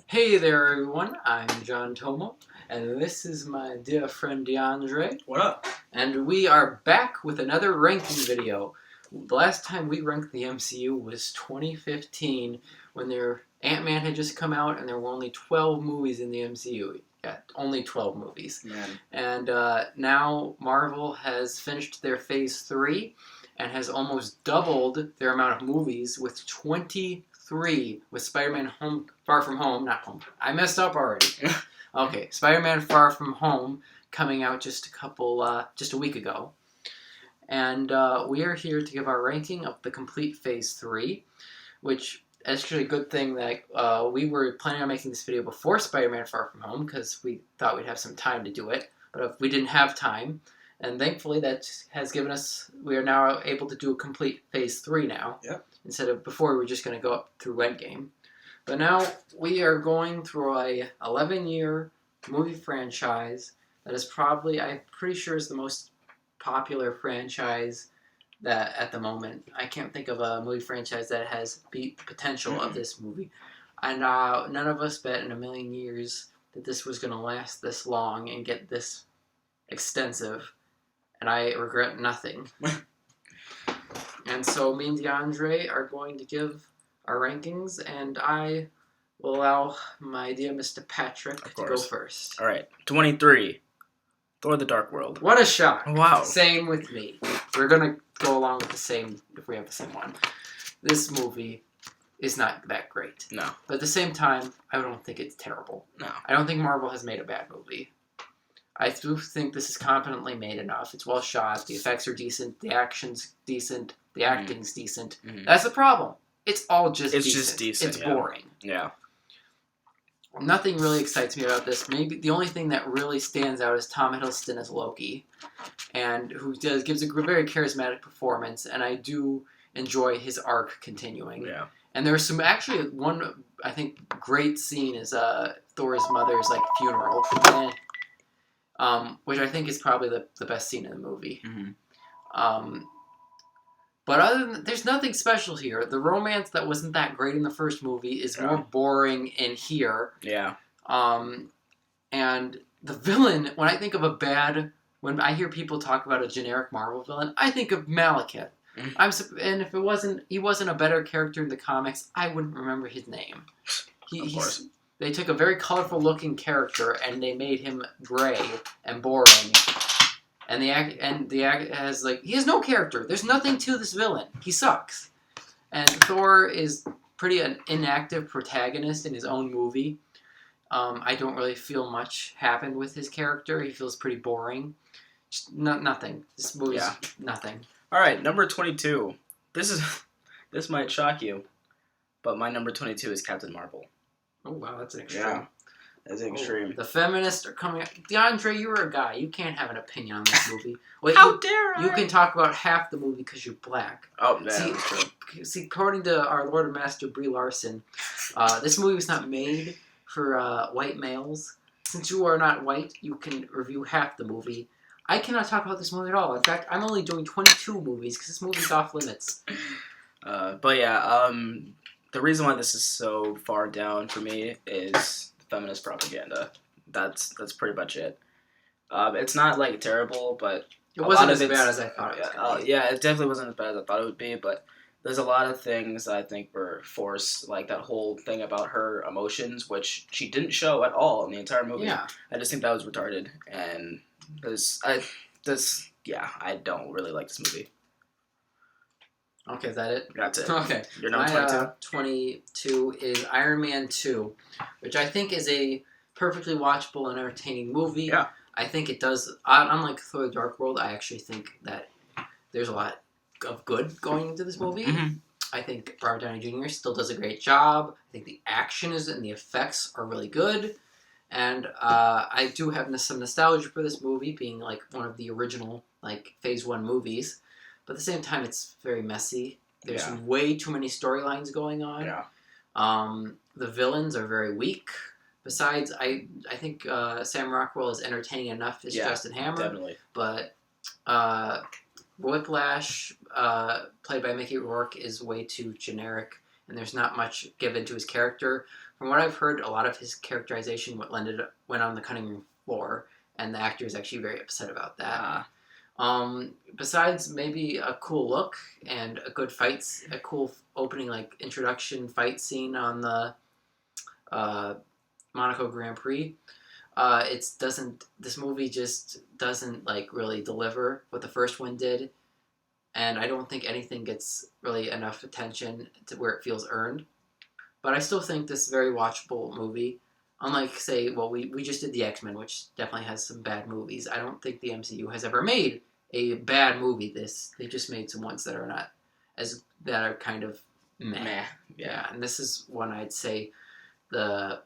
Hey there, everyone. I'm John Tomo, and this is my dear friend DeAndre. What up? And we are back with another ranking video. The last time we ranked the MCU was 2015, when Ant-Man had just come out, and there were only 12 movies in the MCU. Yeah, only 12 movies. Man. And now Marvel has finished their Phase 3 and has almost doubled their amount of movies with 23, with Spider-Man Far From Home, not Home. I messed up already. Okay, Spider-Man Far From Home coming out just a week ago. And we are here to give our ranking of the complete Phase 3, which is actually a good thing that we were planning on making this video before Spider-Man Far From Home because we thought we'd have some time to do it. But if we didn't have time, and thankfully that has given us, we are now able to do a complete Phase 3 now. Yep. Instead of before we were just going to go up through Endgame. But now we are going through a 11-year movie franchise that is probably, I'm pretty sure, is the most popular franchise that at the moment. I can't think of a movie franchise that has beat the potential of this movie. And none of us bet in a million years that this was going to last this long and get this extensive. And I regret nothing. And so me and DeAndre are going to give our rankings, and I will allow my dear Mr. Patrick to go first. All right, 23, Thor: The Dark World. What a shock. Wow. Same with me. We're going to go along with the same if we have the same one. This movie is not that great. No. But at the same time, I don't think it's terrible. No. I don't think Marvel has made a bad movie. I do think this is competently made enough. It's well shot. The effects are decent. The action's decent. The acting's decent. Mm-hmm. That's the problem. It's all just it's decent. Just decent. It's boring. Yeah. Nothing really excites me about this. Maybe the only thing that really stands out is Tom Hiddleston as Loki, and who gives a very charismatic performance, and I do enjoy his arc continuing. Yeah. And there's one, I think, great scene is Thor's mother's funeral. Which I think is probably the best scene in the movie. Mm-hmm. But other than that, there's nothing special here. The romance that wasn't that great in the first movie is more boring in here. Yeah. And the villain, when I hear people talk about a generic Marvel villain, I think of Malekith. Mm-hmm. And if he wasn't a better character in the comics, I wouldn't remember his name. Of course. They took a very colorful-looking character and they made him gray and boring. And the act has he has no character. There's nothing to this villain. He sucks. And Thor is pretty an inactive protagonist in his own movie. I don't really feel much happened with his character. He feels pretty boring. Just nothing. This movie's nothing. All right, number 22. This might shock you, but my number 22 is Captain Marvel. Oh, wow, that's an extreme. Yeah, that's an extreme. The feminists are coming out. DeAndre, you're a guy. You can't have an opinion on this movie. How dare I? You can talk about half the movie because you're black. Oh, yeah, that's true. See, according to our Lord and Master Brie Larson, this movie was not made for white males. Since you are not white, you can review half the movie. I cannot talk about this movie at all. In fact, I'm only doing 22 movies because this movie's off limits. But yeah, the reason why this is so far down for me is feminist propaganda. That's pretty much it. It's not terrible, but it wasn't as bad as I thought it was going to be. Yeah, it definitely wasn't as bad as I thought it would be, but there's a lot of things I think were forced, like that whole thing about her emotions, which she didn't show at all in the entire movie. Yeah. I just think that was retarded, and I don't really like this movie. Okay, is that it? That's it. Okay. Your number 22? 22 is Iron Man 2, which I think is a perfectly watchable and entertaining movie. Yeah. I think it does, unlike Thor: The Dark World, I actually think that there's a lot of good going into this movie. Mm-hmm. I think Robert Downey Jr. still does a great job. I think the action and the effects are really good. And I do have some nostalgia for this movie, being one of the original Phase 1 movies. But at the same time, it's very messy. There's way too many storylines going on. Yeah. The villains are very weak. Besides, I think Sam Rockwell is entertaining enough as Justin Hammer. Definitely. But Whiplash, played by Mickey Rourke, is way too generic and there's not much given to his character. From what I've heard, a lot of his characterization went on the cutting room floor, and the actor is actually very upset about that. Besides maybe a cool look and a good fights, a cool opening like introduction fight scene on the Monaco Grand Prix. This movie just doesn't like really deliver what the first one did, and I don't think anything gets really enough attention to where it feels earned. But I still think this is a very watchable movie. Unlike, say, we just did the X-Men, which definitely has some bad movies. I don't think the MCU has ever made a bad movie. They just made some ones that are not that are kind of meh. Yeah, and this is one I'd say that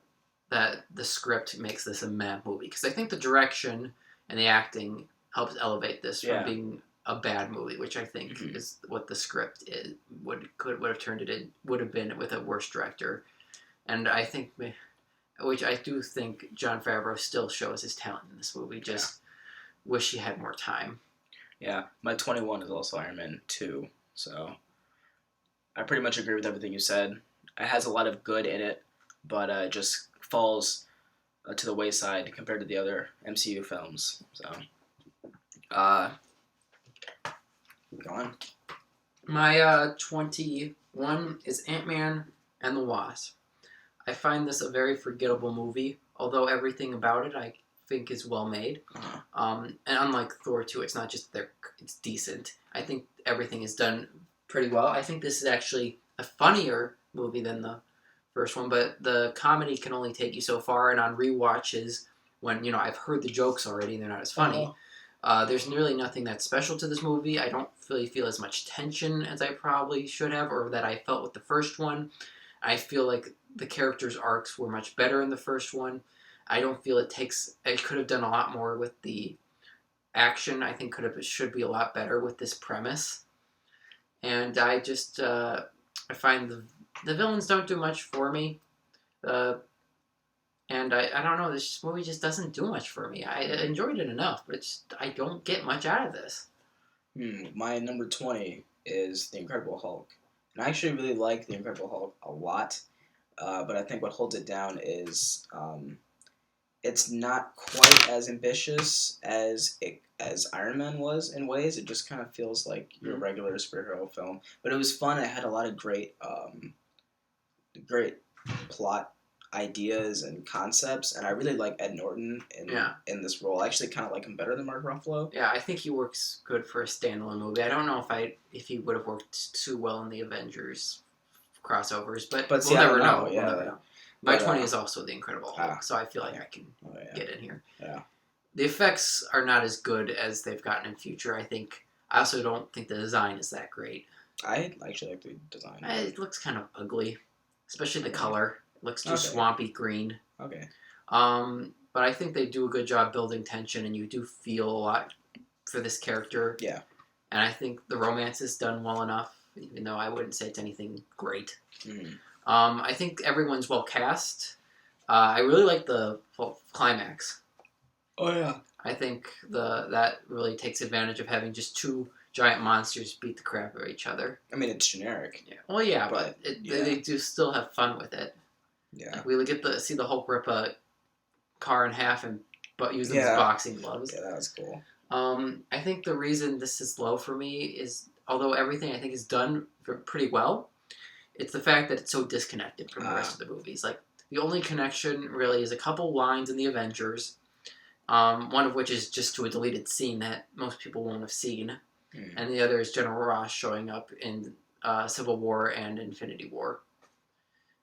the script makes this a meh movie, because I think the direction and the acting helps elevate this from being a bad movie, which I think is what the script would have been with a worse director. And I think, which I do think Jon Favreau still shows his talent in this movie. Just wish he had more time. Yeah, my 21 is also Iron Man 2, so I pretty much agree with everything you said. It has a lot of good in it, but it just falls to the wayside compared to the other MCU films. So, go on. My 21 is Ant-Man and the Wasp. I find this a very forgettable movie, although everything about it I think is well made. And unlike Thor 2, it's not just it's decent. I think everything is done pretty well. I think this is actually a funnier movie than the first one, but the comedy can only take you so far, and on rewatches, when I've heard the jokes already and they're not as funny, there's really nothing that's special to this movie. I don't really feel as much tension as I probably should have, or that I felt with the first one. I feel like the characters' arcs were much better in the first one. I don't feel it could have done a lot more with the action. I think should be a lot better with this premise. And I just, I find the villains don't do much for me. And I don't know, this movie just doesn't do much for me. I enjoyed it enough, but I don't get much out of this. My number 20 is The Incredible Hulk. And I actually really like The Incredible Hulk a lot, but I think what holds it down is it's not quite as ambitious as Iron Man was in ways. It just kind of feels like your regular superhero film. But it was fun. It had a lot of great plot ideas and concepts, and I really like Ed Norton in this role. I actually kind of like him better than Mark Ruffalo. Yeah, I think he works good for a standalone movie. I don't know if he would have worked too well in the Avengers crossovers, but we'll never know. Yeah. We'll never know. My 20 is also The Incredible Hulk, so I feel like I can get in here. Yeah. The effects are not as good as they've gotten in future, I think. I also don't think the design is that great. I actually like the design. It looks kind of ugly, especially the color. It looks too swampy green. Okay. But I think they do a good job building tension, and you do feel a lot for this character. Yeah. And I think the romance is done well enough, even though I wouldn't say it's anything great. Mm-hmm. I think everyone's well cast. I really like the climax. Oh, yeah. I think that really takes advantage of having just two giant monsters beat the crap out of each other. I mean, it's generic. Yeah. Well, yeah, but they do still have fun with it. Yeah. Like we get to see the Hulk rip a car in half but use them as boxing gloves. Yeah, that was cool. I think the reason this is low for me is, although everything I think is done pretty well, it's the fact that it's so disconnected from the rest of the movies. Like, the only connection really is a couple lines in the Avengers, one of which is just to a deleted scene that most people won't have seen, and the other is General Ross showing up in Civil War and Infinity War,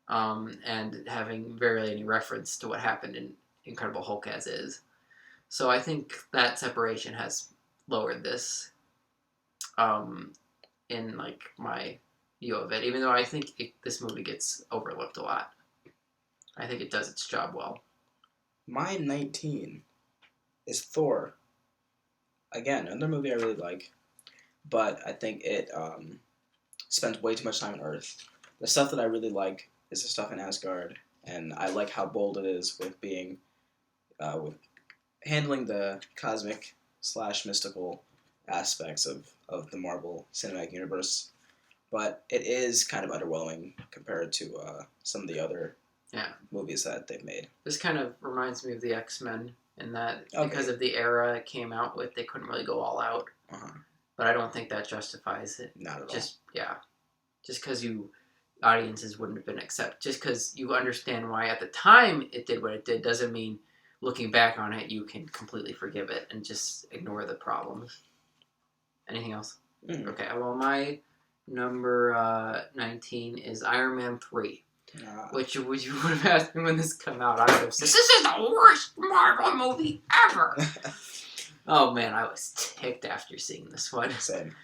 and having barely any reference to what happened in Incredible Hulk as is. So I think that separation has lowered this in like my view of it, even though I think this movie gets overlooked a lot. I think it does its job well. My 19 is Thor. Again, another movie I really like, but I think it spends way too much time on Earth. The stuff that I really like is the stuff in Asgard, and I like how bold it is with being with handling the cosmic / mystical aspects of the Marvel Cinematic Universe. but it is kind of underwhelming compared to some of the other Yeah. movies that they've made. This kind of reminds me of the X-Men in that Okay. because of the era it came out with, they couldn't really go all out. Uh-huh. But I don't think that justifies it. Not at Just because audiences wouldn't have been accept. Just because you understand why at the time it did what it did doesn't mean looking back on it you can completely forgive it and just ignore the problems. Anything else? all. Okay. Well, my number 19 is Iron Man 3. Which would you would have asked me when this came out, I would have said, "This is the worst Marvel movie ever." Oh man, I was ticked after seeing this one. Same.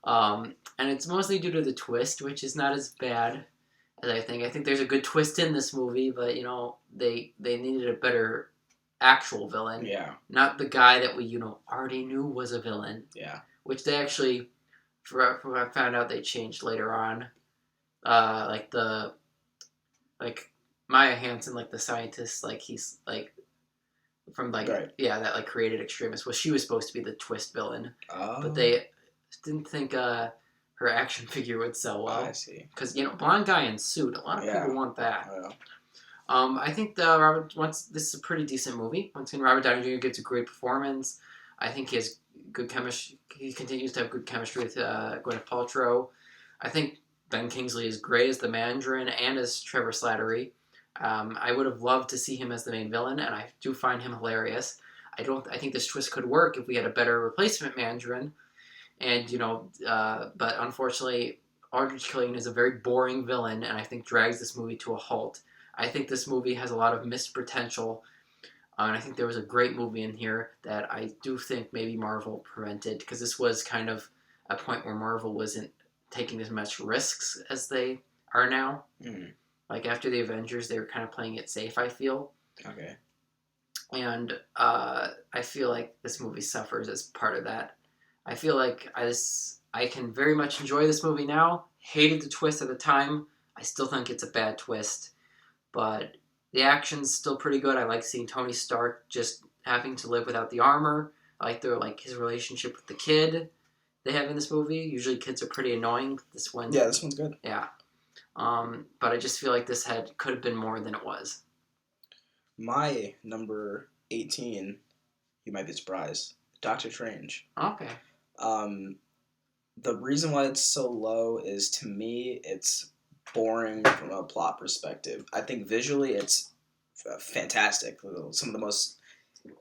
And it's mostly due to the twist, which is not as bad as I think. I think there's a good twist in this movie, but they needed a better actual villain, Yeah. not the guy that we already knew was a villain. Yeah. Which they actually, from what I found out, they changed later on. Like Maya Hansen, like the scientist, like he's like from like Right. that like created Extremis. Well, she was supposed to be the twist villain, Oh. but they didn't think her action figure would sell well. I see. Because blonde guy in suit, a lot of people want that. Oh, yeah. I think this is a pretty decent movie. Once again, Robert Downey Jr. gives a great performance. I think he has good chemistry. He continues to have good chemistry with Gwyneth Paltrow. I think Ben Kingsley is great as the Mandarin and as Trevor Slattery. I would have loved to see him as the main villain, and I do find him hilarious. I think this twist could work if we had a better replacement Mandarin. And, but unfortunately, Aldrich Killian is a very boring villain, and I think drags this movie to a halt. I think this movie has a lot of missed potential, and I think there was a great movie in here that I do think maybe Marvel prevented, because this was kind of a point where Marvel wasn't taking as much risks as they are now. Mm. Like after the Avengers, they were kind of playing it safe, I feel. Okay. And I feel like this movie suffers as part of that. I feel like I can very much enjoy this movie now. Hated the twist at the time. I still think it's a bad twist. But the action's still pretty good. I like seeing Tony Stark just having to live without the armor. I like his relationship with the kid they have in this movie. Usually kids are pretty annoying. This one's good. Yeah. But I just feel like this could have been more than it was. My number 18, you might be surprised, Doctor Strange. Okay. The reason why it's so low is, to me, it's boring from a plot perspective. I think visually it's fantastic. Some of the most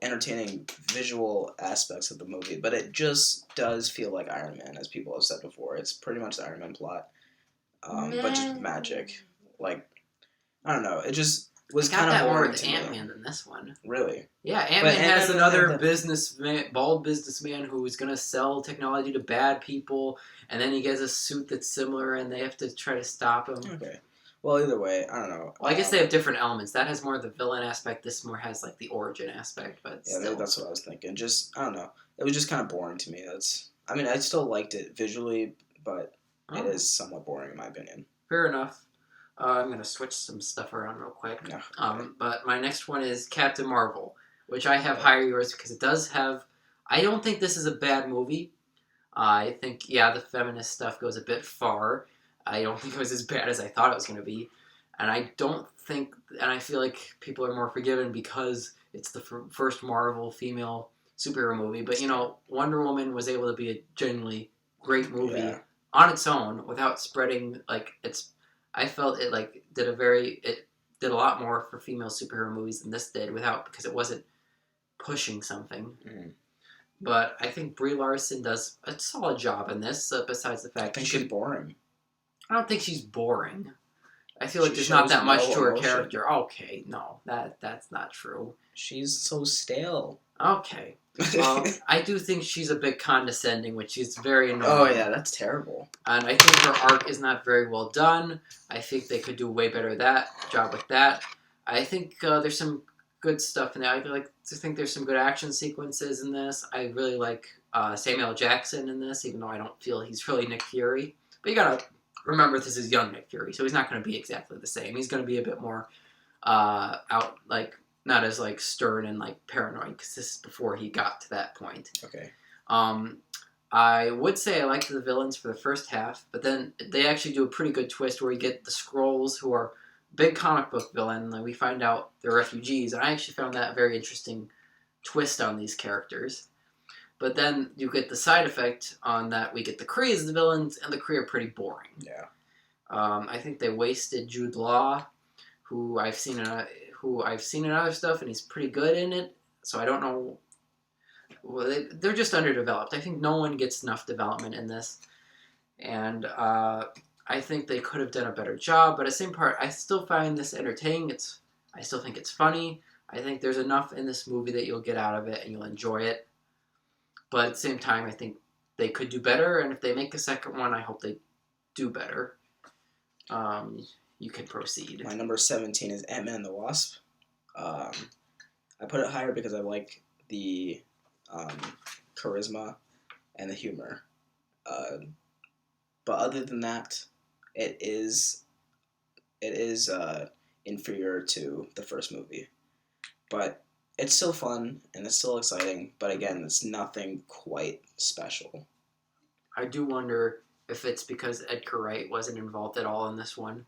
entertaining visual aspects of the movie, but it just does feel like Iron Man, as people have said before. It's pretty much the Iron Man plot, but just magic. Like, I don't know. It just was kind of boring more to with me. Ant-Man than this one. Really? Yeah, Ant-Man has Ant-Man another bald businessman who is going to sell technology to bad people, and then he gets a suit that's similar, and they have to try to stop him. Okay. Well, either way, I don't know. Well, I guess they have different elements. That has more of the villain aspect. This more has like the origin aspect, but yeah, still. that's what I was thinking. Just, I don't know. It was just kind of boring to me. I mean, I still liked it visually, but it is somewhat boring in my opinion. Fair enough. I'm going to switch some stuff around real quick. Yeah, okay. But my next one is Captain Marvel, which I have higher yours because it does have... I don't think this is a bad movie. I think, the feminist stuff goes a bit far. I don't think it was as bad as I thought it was going to be. And I don't think... And I feel like people are more forgiven because it's the first Marvel female superhero movie. But, Wonder Woman was able to be a genuinely great movie on its own without spreading, I felt it did a lot more for female superhero movies than this did because it wasn't pushing something. Mm. But I think Brie Larson does a solid job in this. Besides the fact I think she's boring. I don't think she's boring. I feel like there's not that much to her character. Okay, no, that's not true. She's so stale. Okay. I do think she's a bit condescending, which is very annoying. Oh, yeah, that's terrible. And I think her arc is not very well done. I think they could do a way better job with that. I think there's some good stuff in there. I think there's some good action sequences in this. I really like Samuel L. Jackson in this, even though I don't feel he's really Nick Fury. But you gotta remember this is young Nick Fury, so he's not going to be exactly the same. He's going to be a bit more not as stern and paranoid, because this is before he got to that point. Okay. I would say I liked the villains for the first half, but then they actually do a pretty good twist where you get the Skrulls, who are big comic book villain. Like we find out they're refugees, and I actually found that a very interesting twist on these characters. But then you get the side effect on that we get the Kree as the villains, and the Kree are pretty boring. Yeah. I think they wasted Jude Law, who I've seen in other stuff, and he's pretty good in it. So I don't know. Well, they're just underdeveloped. I think no one gets enough development in this, and I think they could have done a better job. But at the same part, I still find this entertaining. I still think it's funny. I think there's enough in this movie that you'll get out of it and you'll enjoy it. But at the same time, I think they could do better. And if they make a second one, I hope they do better. You can proceed. My number 17 is Ant-Man and the Wasp. I put it higher because I like the charisma and the humor. But other than that, it is inferior to the first movie. But it's still fun and it's still exciting. But again, it's nothing quite special. I do wonder if it's because Edgar Wright wasn't involved at all in this one.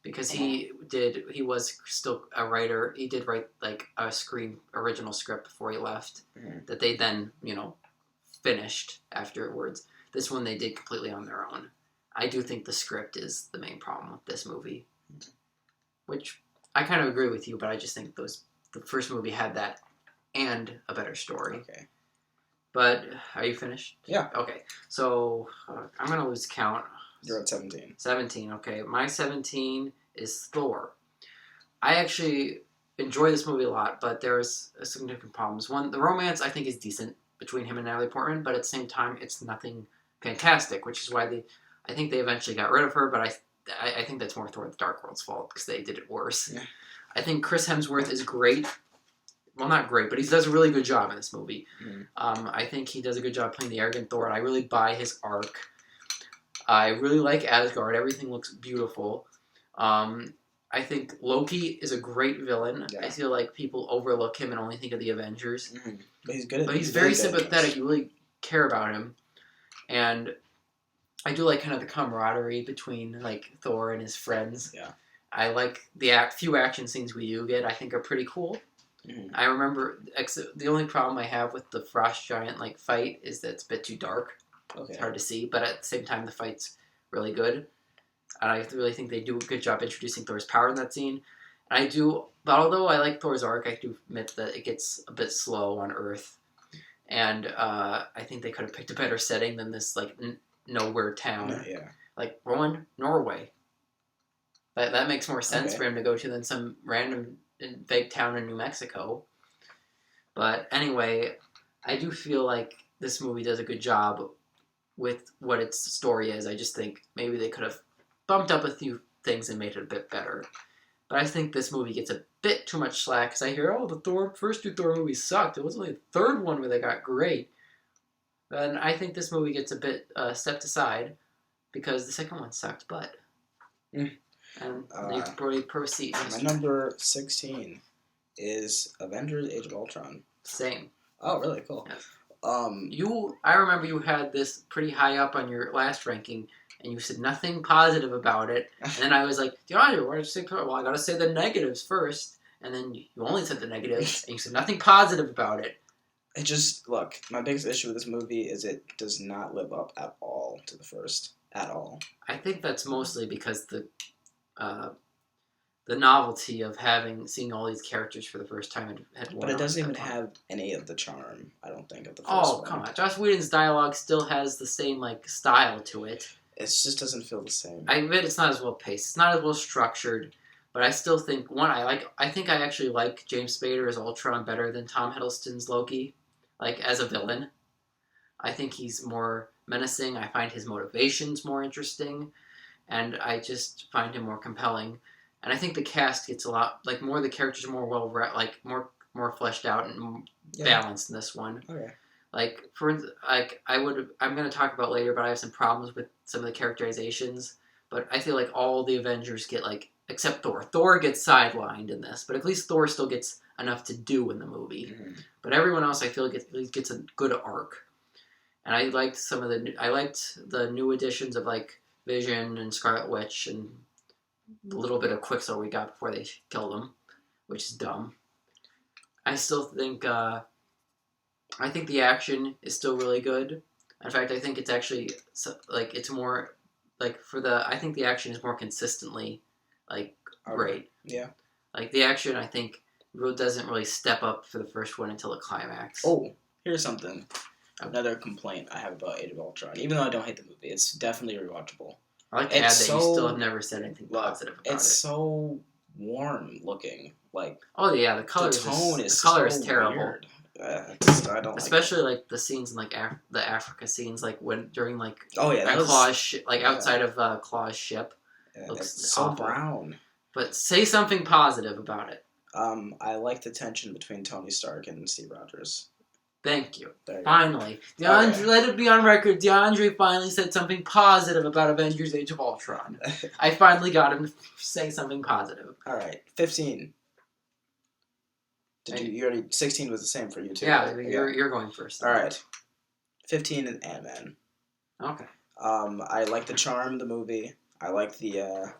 Because he was still a writer. He did write like a original script before he left that they then, finished afterwards. This one they did completely on their own. I do think the script is the main problem with this movie. Which I kind of agree with you, but I just think the first movie had that and a better story. Okay. But are you finished? Yeah. Okay. So I'm going to lose count. You're at 17. 17, okay. My 17 is Thor. I actually enjoy this movie a lot, but there's significant problems. One, the romance I think is decent between him and Natalie Portman, but at the same time, it's nothing fantastic, which is why I think they eventually got rid of her, but I think that's more Thor the Dark World's fault, because they did it worse. Yeah. I think Chris Hemsworth is great. Well, not great, but he does a really good job in this movie. I think he does a good job playing the arrogant Thor, and I really buy his arc. I really like Asgard. Everything looks beautiful. I think Loki is a great villain. Yeah. I feel like people overlook him and only think of the Avengers. But he's good. But he's very sympathetic. You really care about him. And I do like kind of the camaraderie between like Thor and his friends. Yeah. I like the few action scenes we do get. I think are pretty cool. I remember the only problem I have with the Frost Giant like fight is that it's a bit too dark. Okay. It's hard to see, but at the same time, the fight's really good. And I really think they do a good job introducing Thor's power in that scene. And but although I like Thor's arc, I do admit that it gets a bit slow on Earth. And I think they could have picked a better setting than this, like, nowhere town. Yeah. Like, Norway. That makes more sense for him to go to than some random vague town in New Mexico. But anyway, I do feel like this movie does a good job with what its story is. I just think maybe they could have bumped up a few things and made it a bit better. But I think this movie gets a bit too much slack, because I hear, the first two Thor movies sucked. It was only the third one where they got great. And I think this movie gets a bit stepped aside, because the second one sucked, but... And you can probably proceed. My number 16 is Avengers Age of Ultron. Same. Oh, really? Cool. Yes. I remember you had this pretty high up on your last ranking, and you said nothing positive about it. And then I was like, why did you say? Well, I gotta say the negatives first. And then you only said the negatives, and you said nothing positive about it. It just look. My biggest issue with this movie is it does not live up at all to the first at all. I think that's mostly because the novelty of seeing all these characters for the first time had worn. But it doesn't even have any of the charm, I don't think, of the first one. Oh, come on. Joss Whedon's dialogue still has the same, like, style to it. It just doesn't feel the same. I admit it's not as well paced. It's not as well structured. But I still think, I think I actually like James Spader as Ultron better than Tom Hiddleston's Loki, like, as a villain. I think he's more menacing. I find his motivations more interesting. And I just find him more compelling. And I think the cast gets a lot, like, more of the characters are more more fleshed out and balanced in this one. Okay. Like, I'm going to talk about later, but I have some problems with some of the characterizations. But I feel like all the Avengers get, like, except Thor. Thor gets sidelined in this, but at least Thor still gets enough to do in the movie. But everyone else, I feel like gets a good arc. and I liked I liked the new additions of like Vision and Scarlet Witch and the little bit of Quicksilver we got before they killed him, which is dumb. I still think I think the action is still really good. In fact, I think it's actually like it's more like I think the action is more consistently like great. Yeah. Like the action, I think really doesn't really step up for the first one until the climax. Oh, here's something. Another complaint I have about Age of Ultron. Even though I don't hate the movie, it's definitely rewatchable. I like to add that you still have never said anything positive about it. It's so warm looking. Like, oh yeah, the color is terrible. Weird. I don't especially like the scenes in like the Africa scenes, like when during like Claw's outside of Claw's ship. Looks it's so awful. brown. But say something positive about it. I like the tension between Tony Stark and Steve Rogers. Thank you. There you finally. go. DeAndre, okay. Let it be on record, DeAndre finally said something positive about Avengers Age of Ultron. I finally got him to say something positive. Alright, 15. You already 16 was the same for you too. Yeah, right? You're going first. Alright. 15 is Ant-Man. Okay. I like the charm of the movie. I like the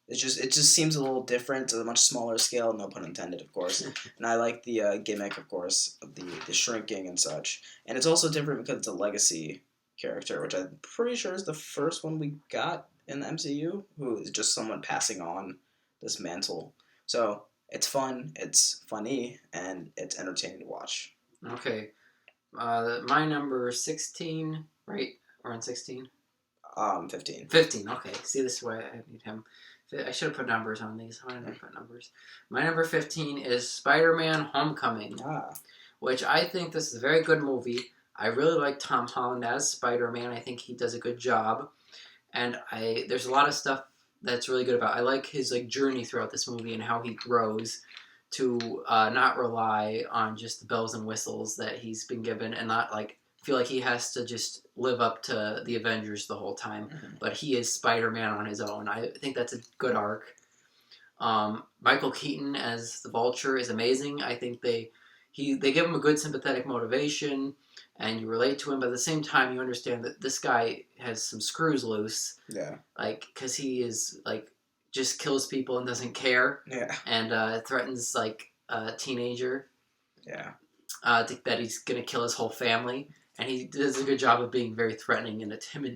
it just seems a little different, at a much smaller scale, no pun intended, of course. And I like the gimmick, of course, of the shrinking and such. And it's also different because it's a legacy character, which I'm pretty sure is the first one we got in the MCU, who is just someone passing on this mantle. So it's fun, it's funny, and it's entertaining to watch. Okay. My number 16, right? We're on 16? 15. 15, okay. See, this is why I need him. I should have put numbers on these. Why didn't I put numbers? My number 15 is Spider-Man Homecoming, which I think this is a very good movie. I really like Tom Holland as Spider-Man. I think he does a good job. And there's a lot of stuff that's really good about it. I like his like journey throughout this movie and how he grows to not rely on just the bells and whistles that he's been given and not like feel like he has to just live up to the Avengers the whole time. Mm-hmm. But he is Spider-Man on his own. I think that's a good arc. Michael Keaton as the Vulture is amazing. I think they give him a good sympathetic motivation and you relate to him, but at the same time you understand that this guy has some screws loose. Yeah. Like, because he is, like, just kills people and doesn't care. Yeah. And threatens, like, a teenager. Yeah. That he's going to kill his whole family. And he does a good job of being very threatening and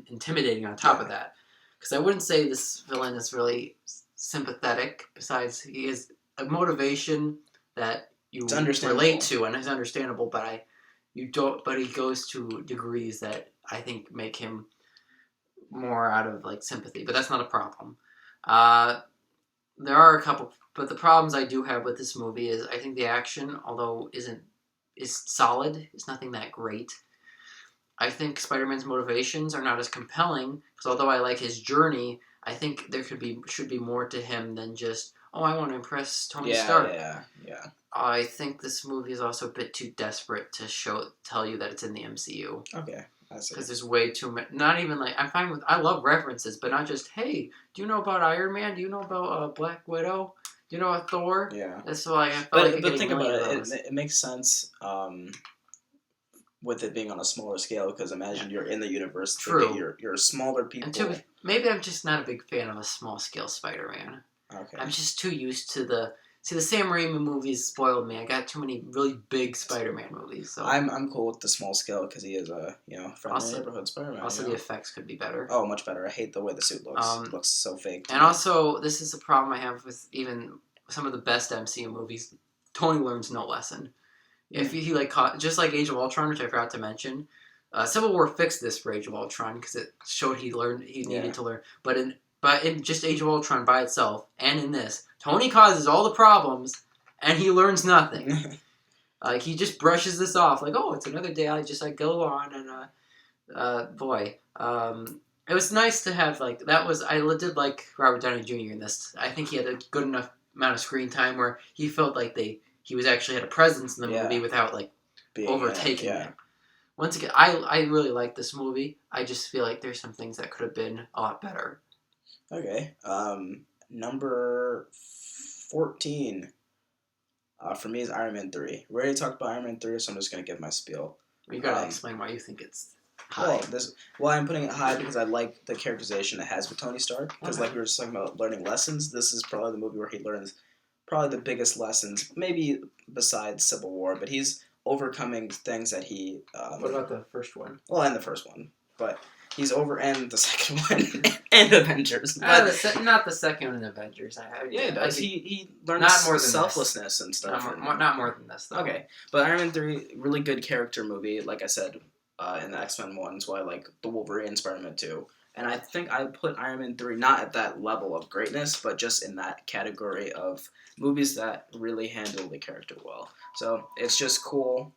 intimidating on top of that. Because I wouldn't say this villain is really sympathetic. Besides, he has a motivation that you relate to and is understandable. But But he goes to degrees that I think make him more out of like sympathy. But that's not a problem. There are a couple, but the problems I do have with this movie is I think the action, although is solid, is nothing that great. I think Spider-Man's motivations are not as compelling, because although I like his journey, I think there should be more to him than just, oh, I want to impress Tony Stark. Yeah. I think this movie is also a bit too desperate to tell you that it's in the MCU. Okay, I see. Because there's way too much. Not even like I love references, but not just hey, do you know about Iron Man? Do you know about Black Widow? Do you know about Thor? Yeah. That's why I felt like. But think about it. It makes sense. With it being on a smaller scale, because imagine you're in the universe. True. You're smaller people. And maybe I'm just not a big fan of a small scale Spider-Man. Okay. I'm just too used to the Sam Raimi movies spoiled me. I got too many really big Spider-Man movies. So I'm cool with the small scale because he is a friendly neighborhood Spider-Man. Also, the effects could be better. Oh, much better. I hate the way the suit looks. It looks so fake. And also, this is a problem I have with even some of the best MCU movies. Tony learns no lesson. If he just like Age of Ultron, which I forgot to mention, Civil War fixed this for Age of Ultron because it showed he needed to learn. But in just Age of Ultron by itself, and in this, Tony causes all the problems, and he learns nothing. Like he just brushes this off, like, oh, it's another day. I just go on, and it was nice to have like that was I did like Robert Downey Jr. in this. I think he had a good enough amount of screen time where he felt like he was actually had a presence in the movie without like overtaking it. Once again, I really like this movie. I just feel like there's some things that could have been a lot better. Okay. Number 14 for me is Iron Man 3. We already talked about Iron Man 3, so I'm just going to give my spiel. You gotta explain why you think it's high. I'm putting it high because I like the characterization it has with Tony Stark. Because like we were just talking about learning lessons, this is probably the movie where he learns probably the biggest lessons, maybe besides Civil War. But he's overcoming things that he. What about the first one? Well, and the first one, but he's and the second one and Avengers. But not the second one in Avengers. Yeah, does. He learns not more than selflessness and stuff. Not more than this, though. Okay, but Iron Man 3, really good character movie. Like I said, in the X-Men ones, why I like the Wolverine and Spider-Man 2. And I think I put Iron Man 3 not at that level of greatness, but just in that category of movies that really handle the character well. So it's just cool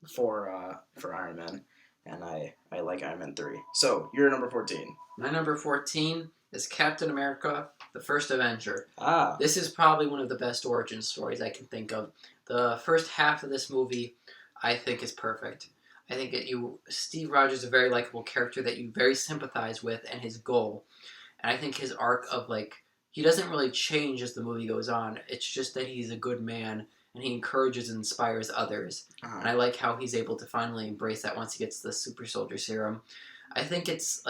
for Iron Man, and I like Iron Man 3. So you're number 14. My number 14 is Captain America, the First Avenger. This is probably one of the best origin stories I can think of. The first half of this movie, I think, is perfect. I think Steve Rogers is a very likable character that you very sympathize with, and his goal. And I think his arc of, he doesn't really change as the movie goes on. It's just that he's a good man, and he encourages and inspires others. And I like how he's able to finally embrace that once he gets the super soldier serum. I think it's,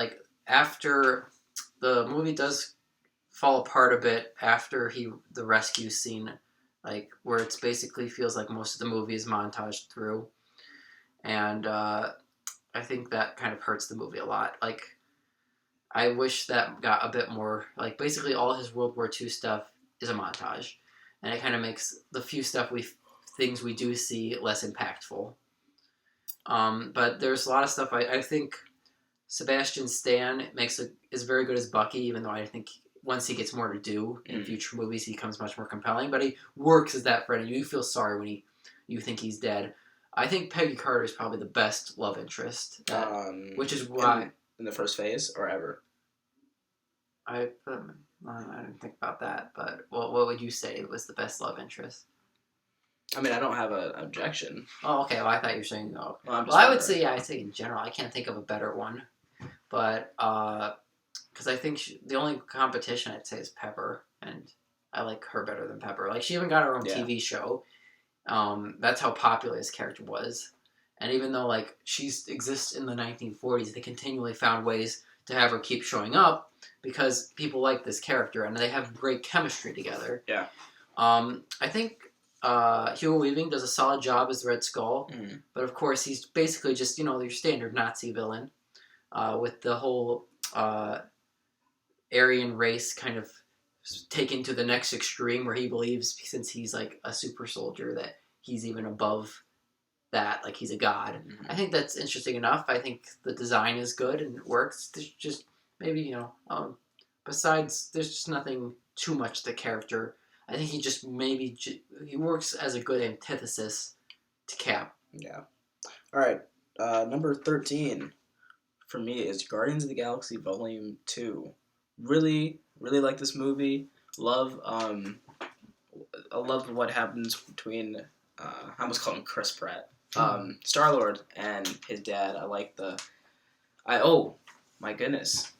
after the movie does fall apart a bit after the rescue scene, where it's basically feels like most of the movie is montaged through. And I think that kind of hurts the movie a lot. I wish that got a bit more, basically all his World War II stuff is a montage. And it kind of makes the few things we do see less impactful. But there's a lot of stuff. I think Sebastian Stan is very good as Bucky, even though I think once he gets more to do in future movies, he becomes much more compelling. But he works as that friend, and you feel sorry when you think he's dead. I think Peggy Carter is probably the best love interest, which is why in the first phase or ever. I didn't think about that, but what would you say was the best love interest? I mean, I don't have an objection. Oh, okay. Well, I thought you were saying no. Well, I would say, I'd say in general, I can't think of a better one, but because I think the only competition I'd say is Pepper, and I like her better than Pepper. She even got her own TV show. That's how popular this character was. And even though she exists in the 1940s, they continually found ways to have her keep showing up because people like this character and they have great chemistry together. Yeah. I think Hugo Weaving does a solid job as the Red Skull, but of course he's basically just your standard Nazi villain with the whole Aryan race kind of taken to the next extreme where he believes since he's a super soldier that he's even above that, he's a god. I think that's interesting enough. I think the design is good and it works. There's just maybe besides there's just nothing too much to the character. I think he just he works as a good antithesis to Cap. Yeah. All right. Number 13 for me is Guardians of the Galaxy Volume 2. Really, really like this movie. I love what happens between, I almost call him Chris Pratt, Star-Lord and his dad. Oh, my goodness.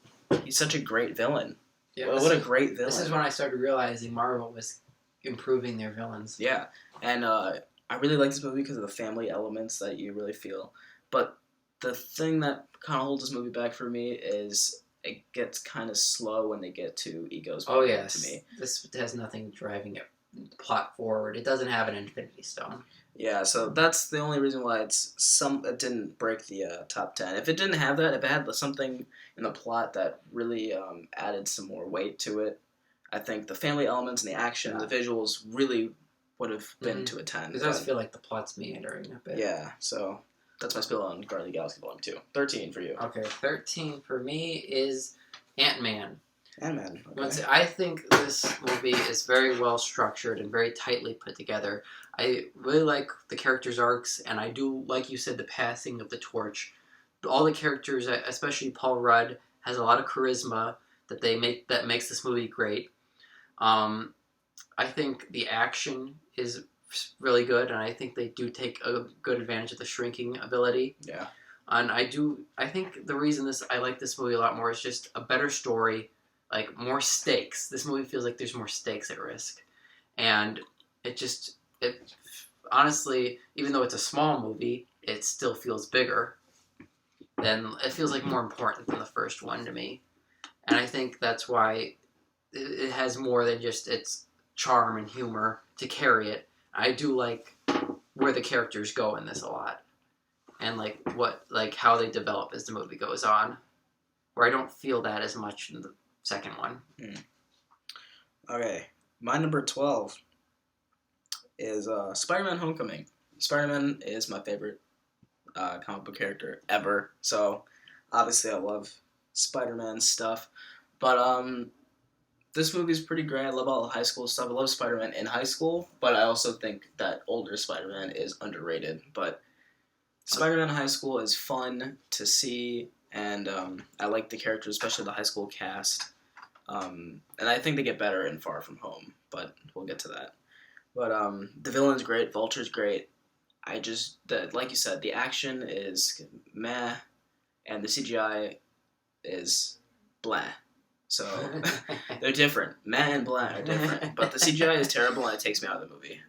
He's such a great villain. Yeah, what a great villain. This is when I started realizing Marvel was improving their villains. Yeah, and I really like this movie because of the family elements that you really feel. But the thing that kind of holds this movie back for me is it gets kind of slow when they get to Ego's Power. Oh, yes. To me. This has nothing driving it plot forward. It doesn't have an Infinity Stone. Yeah, so that's the only reason why it didn't break the top 10. If it didn't have that, if it had something in the plot that really added some more weight to it, I think the family elements and the action, the visuals really would have been to a 10. It does feel like the plot's meandering a bit. Yeah, so that's my spill on Guardians of the Galaxy Volume 2. 13 for you. Okay, 13 for me is Ant-Man. Ant-Man, okay. I think this movie is very well structured and very tightly put together. I really like the characters' arcs, and I do, like you said, the passing of the torch. All the characters, especially Paul Rudd, has a lot of charisma that makes this movie great. I think the action is really good, and I think they do take a good advantage of the shrinking ability. Yeah. And I think the reason I like this movie a lot more is just a better story, more stakes. This movie feels like there's more stakes at risk. And it honestly, even though it's a small movie, it still feels bigger. Then it feels like more important than the first one to me, and I think that's why it has more than just its charm and humor to carry it. I do like where the characters go in this a lot, and like how they develop as the movie goes on. Where I don't feel that as much in the second one. Okay, my number 12 is Spider-Man: Homecoming. Spider-Man is my favorite comic book character ever, so obviously I love Spider-Man stuff. But this movie's pretty great. I love all the high school stuff. I love Spider-Man in high school, but I also think that older Spider-Man is underrated. But Spider-Man in high school is fun to see, and I like the characters, especially the high school cast. And I think they get better in Far From Home, but we'll get to that. But the villain's great, Vulture's great. Like you said, the action is meh, and the CGI is blah. So they're different. Meh and blah are different, but the CGI is terrible and it takes me out of the movie.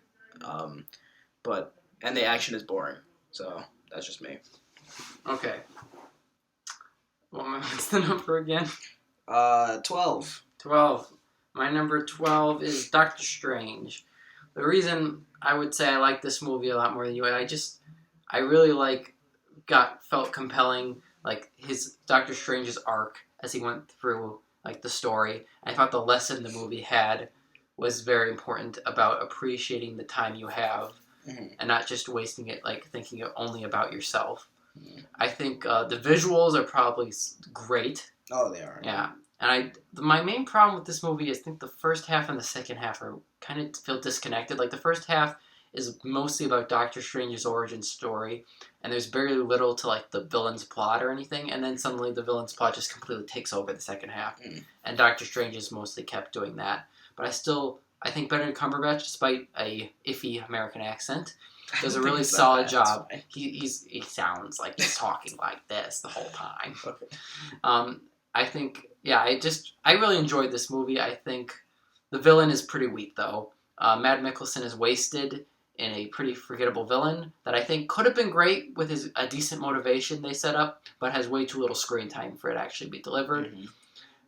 And the action is boring. So that's just me. Okay. Well, what's the number again? 12. 12. My number 12 is Doctor Strange. The reason I would say I like this movie a lot more than you, I really felt compelling, like his Doctor Strange's arc as he went through like the story. I thought the lesson the movie had was very important about appreciating the time you have and not just wasting it like thinking only about yourself. I think the visuals are probably great. Oh, they are. Yeah. And my main problem with this movie is I think the first half and the second half are kind of feel disconnected. Like the first half is mostly about Doctor Strange's origin story, and there's very little to like the villain's plot or anything. And then suddenly the villain's plot just completely takes over the second half, and Doctor Strange has mostly kept doing that. But I think Benedict Cumberbatch, despite a iffy American accent, does a really solid job. He sounds like he's talking like this the whole time. Okay. I think, I really enjoyed this movie. I think the villain is pretty weak, though. Matt Mikkelsen is wasted in a pretty forgettable villain that I think could have been great with a decent motivation they set up, but has way too little screen time for it to actually be delivered. Mm-hmm.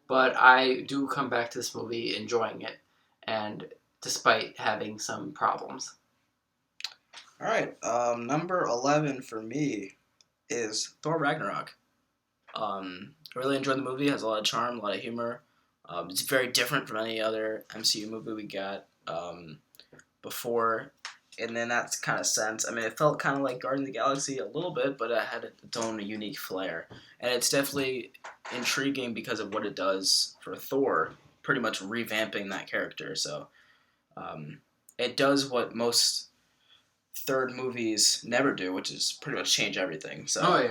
But I do come back to this movie enjoying it, and despite having some problems. All right, number 11 for me is Thor Ragnarok. I really enjoyed the movie. It has a lot of charm, a lot of humor. It's very different from any other MCU movie we got before. And then that's kind of sense. I mean, it felt kind of like Guardians of the Galaxy a little bit, but it had its own unique flair. And it's definitely intriguing because of what it does for Thor, pretty much revamping that character. So it does what most third movies never do, which is pretty much change everything. So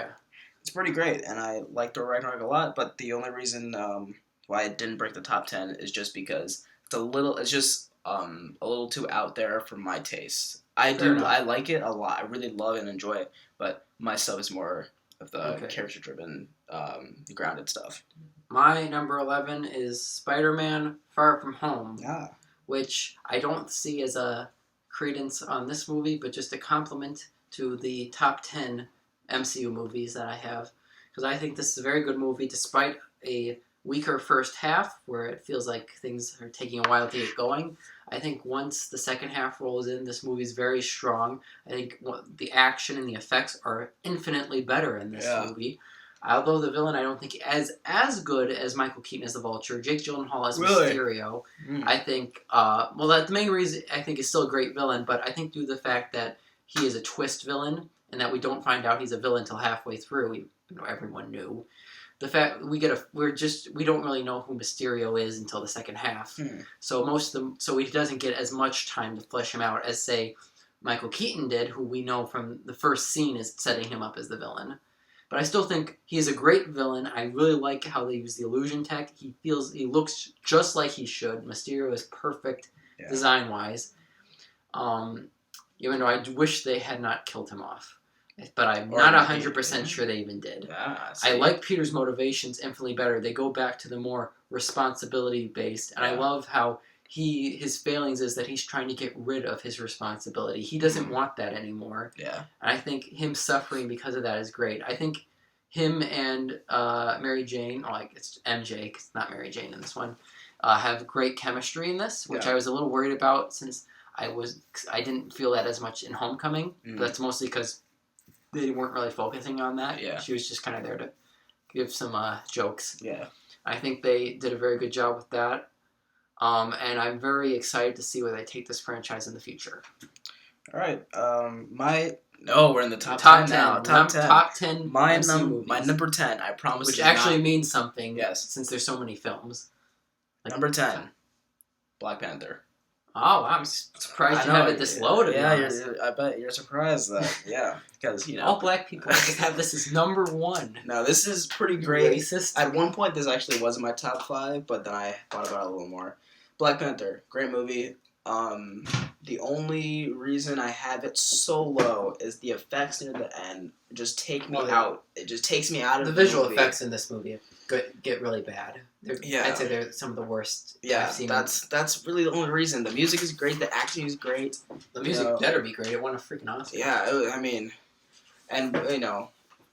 it's pretty great, and I like Thor Ragnarok a lot, but the only reason why it didn't break the top 10 is just because it's a little too out there for my taste. I like it a lot. I really love and enjoy it, but my stuff is more of the character-driven, grounded stuff. My number 11 is Spider-Man: Far From Home, which I don't see as a credence on this movie, but just a compliment to the top 10 MCU movies that I have, because I think this is a very good movie despite a weaker first half where it feels like things are taking a while to get going. I think once the second half rolls in, this movie is very strong. I think the action and the effects are infinitely better in this movie. Although the villain I don't think is as good as Michael Keaton as the Vulture. Jake Gyllenhaal as Mysterio. I think, the main reason I think is still a great villain, but I think due to the fact that he is a twist villain, and that we don't find out he's a villain until halfway through. Everyone knew. The fact we don't really know who Mysterio is until the second half. So he doesn't get as much time to flesh him out as say Michael Keaton did, who we know from the first scene is setting him up as the villain. But I still think he's a great villain. I really like how they use the illusion tech. He looks just like he should. Mysterio is perfect design wise. Even though I wish they had not killed him off. But I'm not 100% sure they even did. I like Peter's motivations infinitely better. They go back to the more responsibility-based, and I love how his failings is that he's trying to get rid of his responsibility. He doesn't want that anymore. Yeah. And I think him suffering because of that is great. I think him and Mary Jane, like it's MJ, 'cause it's not Mary Jane in this one, have great chemistry in this, which Yeah. I was a little worried about since I didn't feel that as much in Homecoming. Mm. But that's mostly because they weren't really focusing on that. Yeah. She was just kind of there to give some jokes. Yeah. I think they did a very good job with that. And I'm very excited to see where they take this franchise in the future. All right. We're in the top 10 now. Top 10 My MCU movies. my number 10. I promise. Which actually means something. Yes. Since there's so many films. Number 10. Black Panther. Oh, I'm surprised you have it this low. To be honest. I bet you're surprised that. Yeah, because all black people just have this as number 1. No, this is pretty great. Racist. At one point, this actually was in my top 5, but then I thought about it a little more. Black Panther, great movie. The only reason I have it so low is the effects near the end just take me out. It just takes me out of the visual effects in this movie get really bad. I'd say they're some of the worst. Yeah, I've seen. That's really the only reason. The music is great. The acting is great. The music better be great. It won a freaking Oscar. Yeah, I mean, and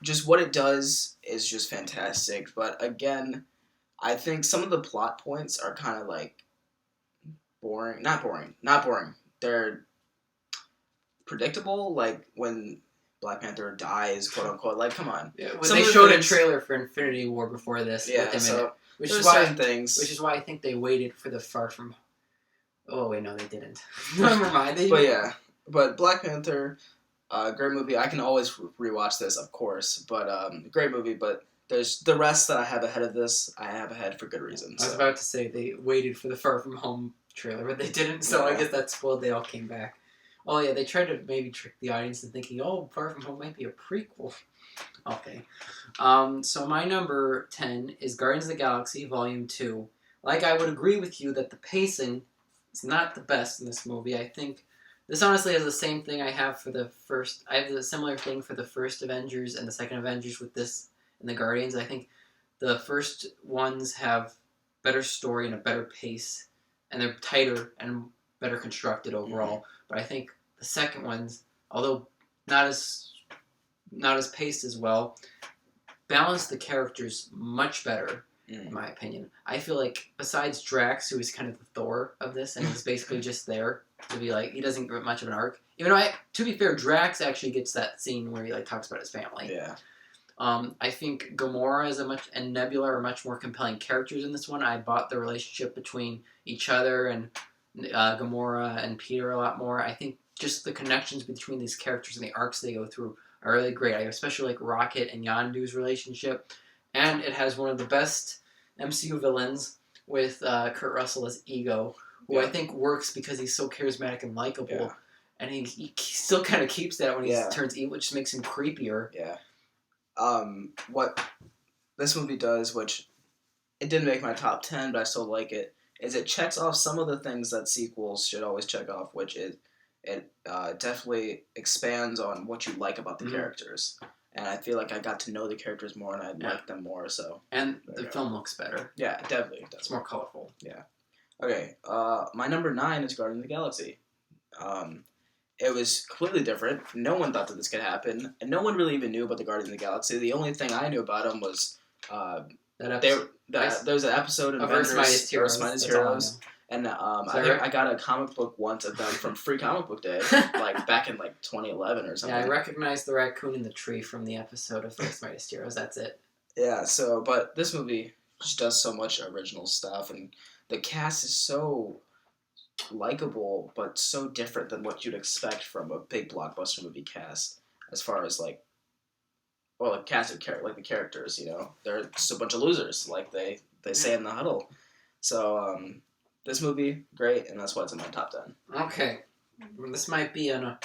just what it does is just fantastic. But again, I think some of the plot points are kind of like boring. Not boring. They're predictable. Like when Black Panther dies, quote unquote. Like, come on. Yeah, when they showed a trailer for Infinity War before this. Yeah, with him so in it, which is why I think they waited for the Far From. Oh wait, no, they didn't. Never mind. But Black Panther, great movie. I can always rewatch this, of course. But great movie. But there's the rest that I have ahead of this. I have ahead for good reasons. I was about to say they waited for the Far From Home trailer, but they didn't. So I guess that spoiled. They all came back. Oh yeah, they tried to maybe trick the audience into thinking, "Oh, Far From Home might be a prequel." Okay. So my number 10 is Guardians of the Galaxy Volume 2. Like, I would agree with you that the pacing is not the best in this movie. I think this honestly has the same thing I have for the first. I have the similar thing for the first Avengers and the second Avengers with this and the Guardians. I think the first ones have better story and a better pace, and they're tighter and better constructed overall. Mm-hmm. But I think the second ones, although not as paced as well, balance the characters much better, in my opinion. I feel like besides Drax, who is kind of the Thor of this, and is basically just there to be like, he doesn't get much of an arc. Even though, to be fair, Drax actually gets that scene where he talks about his family. Yeah. I think Gamora and Nebula are much more compelling characters in this one. I bought the relationship between each other and Gamora and Peter a lot more. I think just the connections between these characters and the arcs they go through are really great. I especially like Rocket and Yondu's relationship. And it has one of the best MCU villains with Kurt Russell as Ego, who I think works because he's so charismatic and likable. Yeah. And he still kind of keeps that when he turns evil, which just makes him creepier. Yeah. What this movie does, which it didn't make my top 10, but I still like it, is it checks off some of the things that sequels should always check off, which is it definitely expands on what you like about the characters. And I feel like I got to know the characters more and I like them more. So and the film looks better. Yeah, definitely. It's more colorful. Yeah. Okay. My number 9 is Guardians of the Galaxy. It was completely different. No one thought that this could happen, and no one really even knew about the Guardians of the Galaxy. The only thing I knew about them was there was an episode in Earth's Mightiest Heroes. And I got a comic book once of them from Free Comic Book Day, back in 2011 or something. Yeah, I recognized the raccoon in the tree from the episode of Earth's Mightiest Heroes. That's it. Yeah. But this movie just does so much original stuff, and the cast is so likable, but so different than what you'd expect from a big blockbuster movie cast. As far as cast of the characters, they're just a bunch of losers, like they say in the huddle. So. This movie, great, and that's why it's in my top 10. Okay. This might be a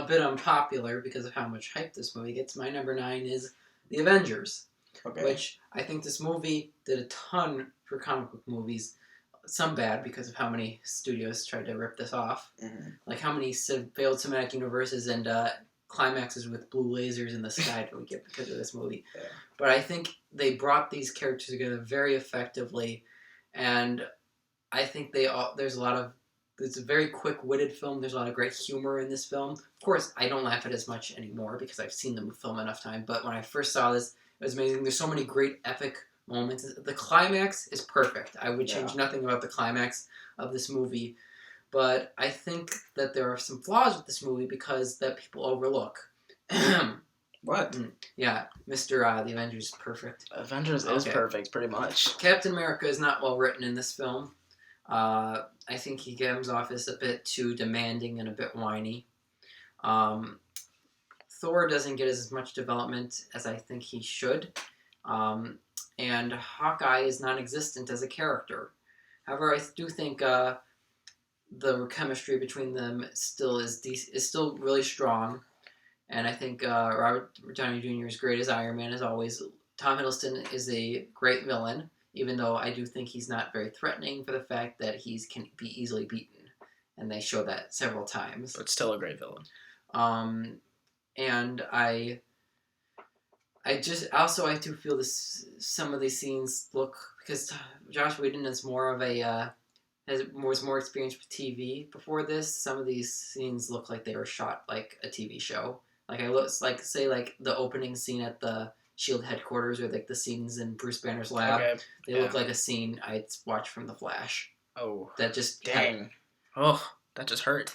bit unpopular because of how much hype this movie gets. My number 9 is The Avengers. Okay. Which I think this movie did a ton for comic book movies. Some bad because of how many studios tried to rip this off. Mm-hmm. Like how many failed cinematic universes and climaxes with blue lasers in the sky did we get because of this movie. Yeah. But I think they brought these characters together very effectively, and I think there's a lot of it's a very quick-witted film. There's a lot of great humor in this film. Of course, I don't laugh at it as much anymore because I've seen the film enough time. But when I first saw this, it was amazing. There's so many great epic moments. The climax is perfect. I would change nothing about the climax of this movie. But I think that there are some flaws with this movie because that people overlook. What? Yeah, Mr. The Avengers is perfect. Avengers is perfect, pretty much. Captain America is not well written in this film. I think he comes off as a bit too demanding and a bit whiny. Thor doesn't get as much development as I think he should. And Hawkeye is non-existent as a character. However, I do think the chemistry between them still is still really strong. And I think Robert Downey Jr. is great as Iron Man, as always. Tom Hiddleston is a great villain, even though I do think he's not very threatening for the fact that he can be easily beaten. And they show that several times. But still a great villain. And I do feel some of these scenes look, because Josh Whedon is more of a was more experienced with TV before this. Some of these scenes look like they were shot like a TV show. Say the opening scene at the SHIELD headquarters, or like the scenes in Bruce Banner's lab. Okay. They look like a scene I'd watch from The Flash. Oh, that just dang! Oh, that just hurt.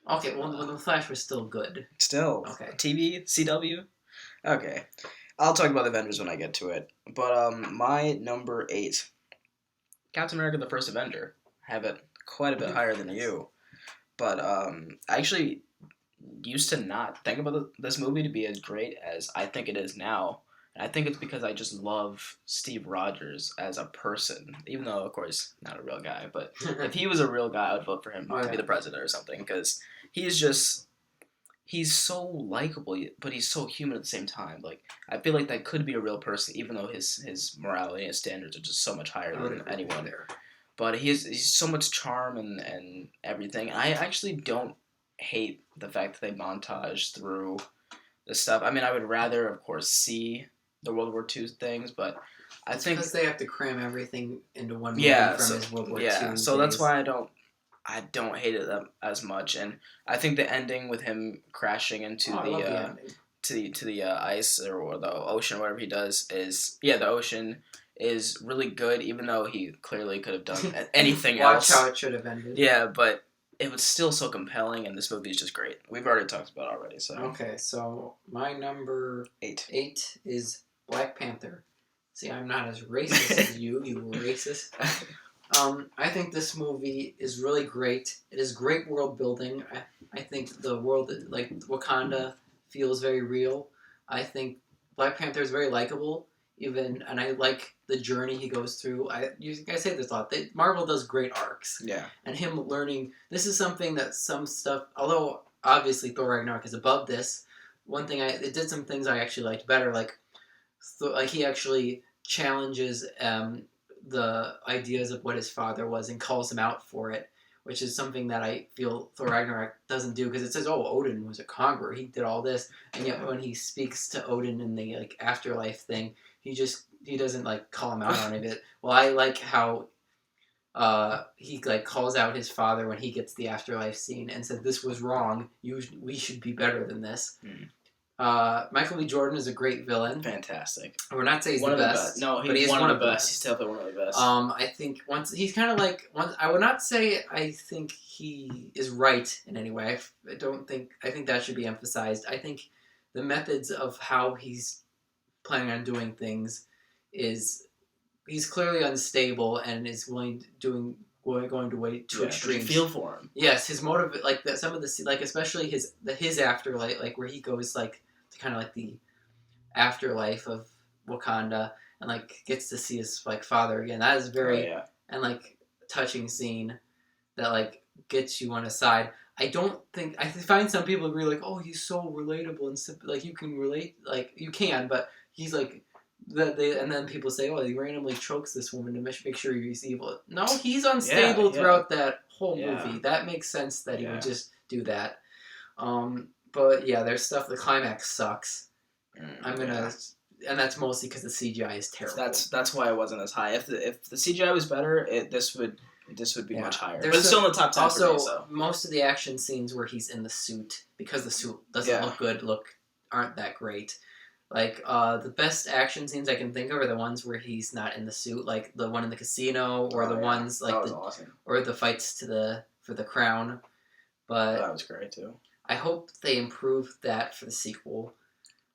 Okay, well, The Flash was still good. Still, okay. TV, CW. Okay, I'll talk about Avengers when I get to it. But my number 8, Captain America: The First Avenger. I have it quite a bit higher than you, but I actually used to not think about this movie to be as great as I think it is now. And I think it's because I just love Steve Rogers as a person, even though, of course, not a real guy. But if he was a real guy, I would vote for him to be the president or something, because he's so likable, but he's so human at the same time. Like, I feel like that could be a real person, even though his morality and standards are just so much higher than anyone there. But he's so much charm and everything. I actually don't hate the fact that they montage through the stuff. I mean, I would rather, of course, see the World War II things, but I think because they have to cram everything into one movie from his World War II. Yeah, so days. That's why I don't hate it as much, and I think the ending with him crashing into the ice or the ocean, whatever he does, the ocean is really good, even though he clearly could have done anything else. Watch how it should have ended. Yeah, but it was still so compelling, and this movie is just great. We've already talked about it already, so. Okay, so my number 8 is Black Panther. See, I'm not as racist as you racist. I think this movie is really great. It is great world building. I think the world, like Wakanda, feels very real. I think Black Panther is very likable, and I like the journey he goes through. I say this a lot. Marvel does great arcs. Yeah. And him learning, this is something that some stuff, although obviously Thor Ragnarok is above this, it did some things I actually liked better, like he actually challenges the ideas of what his father was and calls him out for it, which is something that I feel Thor Ragnarok doesn't do, because it says, oh, Odin was a conqueror, he did all this, and yet when he speaks to Odin in the afterlife thing, he doesn't call him out on it. Well, I like how he calls out his father when he gets the afterlife scene and said, this was wrong, we should be better than this. Michael B. Jordan is a great villain. Fantastic. We're not saying he's the best. No, he's one of the best. He's definitely one of the best. I think he's kind of I would not say I think he is right in any way. I think that should be emphasized. I think the methods of how he's planning on doing things he's clearly unstable and is going to way too extreme. Feel for him. Yes, his motive, some of the especially his afterlife, where he goes to kind of the afterlife of Wakanda and gets to see his father again. That is very and touching scene that gets you on his side. I find some people agree oh, he's so relatable and you can relate, you can, but he's and then people say, oh, he randomly chokes this woman to make sure he's evil. No, he's unstable throughout that whole movie. That makes sense that he would just do that. But yeah, there's stuff. The climax sucks. And that's mostly because the CGI is terrible. That's why it wasn't as high. If the CGI was better, this would this would be much higher. There's But it's still in the top 10 also, for me, so. most of the action scenes where he's in the suit, because the suit doesn't look good, aren't that great. Like, the best action scenes I can think of are the ones where he's not in the suit, like the one in the casino, or ones like that was awesome. or the fights for the crown. But that was great too. I hope they improve that for the sequel,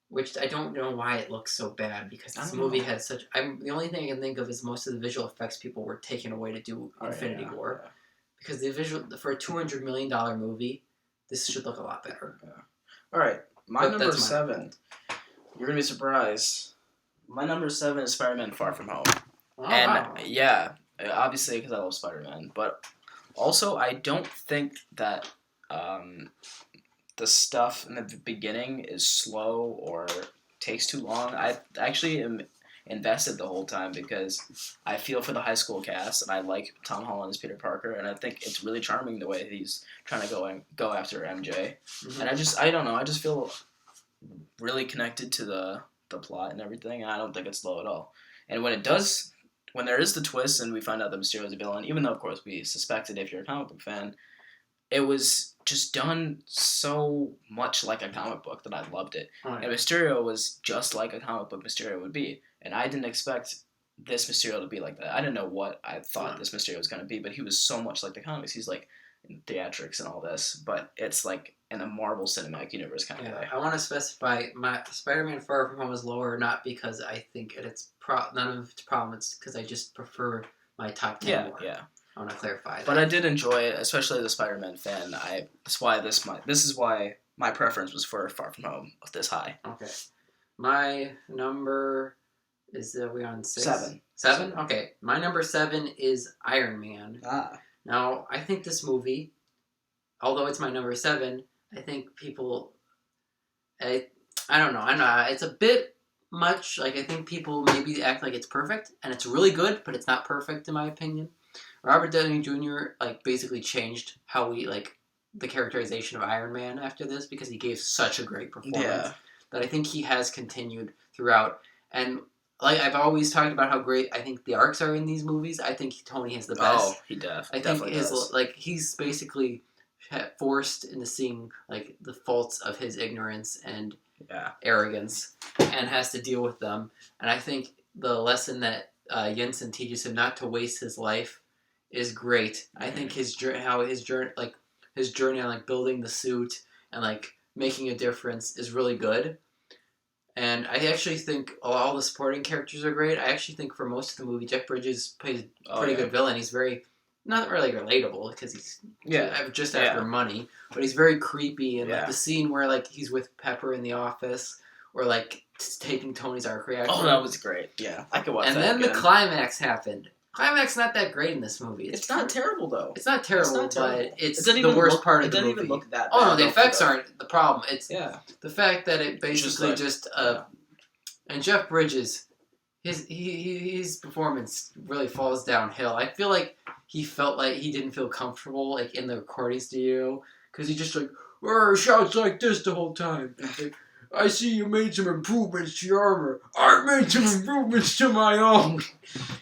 which I don't know why it looks so bad, because this movie had such. The only thing I can think of is most of the visual effects people were taken away to do Infinity War, because the visual for a $200 million movie, this should look a lot better. Yeah. All right, my number 7. You're gonna be surprised. My number 7 is Spider-Man: Far From Home, obviously because I love Spider-Man, but also I don't think that the stuff in the beginning is slow or takes too long. I actually am invested the whole time because I feel for the high school cast, and I like Tom Holland as Peter Parker, and I think it's really charming the way he's trying to go after MJ. Mm-hmm. And I don't know, I just feel really connected to the plot and everything, and I don't think it's slow at all. And when there is the twist and we find out that Mysterio is a villain, even though of course we suspected if you're a comic book fan, it was just done so much like a comic book that I loved it. Right. And Mysterio was just like a comic book Mysterio would be, and I didn't expect this Mysterio to be like that. I didn't know what I thought this Mysterio was going to be, but he was so much like the comics. He's like in theatrics and all this, but it's like in a Marvel Cinematic Universe kind of way. I want to specify my Spider-Man: Far From Home is lower, not because I think it's none of its problem. It's because I just prefer my top 10 more. Yeah. I want to clarify that. But I did enjoy it, especially as a Spider-Man fan. This is why my preference was for Far From Home this high. Okay. My number is we on 6? 7. 7? Okay. My number 7 is Iron Man. Now, I think this movie, although it's my number 7, I think people, I don't know, it's a bit much. Like, I think people maybe act like it's perfect, and it's really good, but it's not perfect in my opinion. Robert Downey Jr. Basically changed how we the characterization of Iron Man after this, because he gave such a great performance that I think he has continued throughout. And I've always talked about how great I think the arcs are in these movies. I think Tony is the best. Oh, he definitely does. He's basically forced into seeing the faults of his ignorance and arrogance, and has to deal with them. And I think the lesson that Jensen teaches him not to waste his life is great. I think his journey on building the suit and making a difference is really good. And I actually think all the supporting characters are great. I actually think for most of the movie, Jeff Bridges plays a pretty good villain. He's not really relatable because he's just after money, but he's very creepy. And the scene where he's with Pepper in the office, or taking Tony's arc reactor. Oh, that was great. Yeah, I could watch that. And then the climax happened. Climax not that great in this movie. It's not terrible though. It's not terrible, but it's the worst part of the movie. It doesn't even look that bad. Oh no, the effects aren't the problem. It's the fact that it basically and Jeff Bridges, his performance really falls downhill. I feel like he felt like he didn't feel comfortable in the recording studio, because he just shouts like this the whole time. I see you made some improvements to your armor. I made some improvements to my own.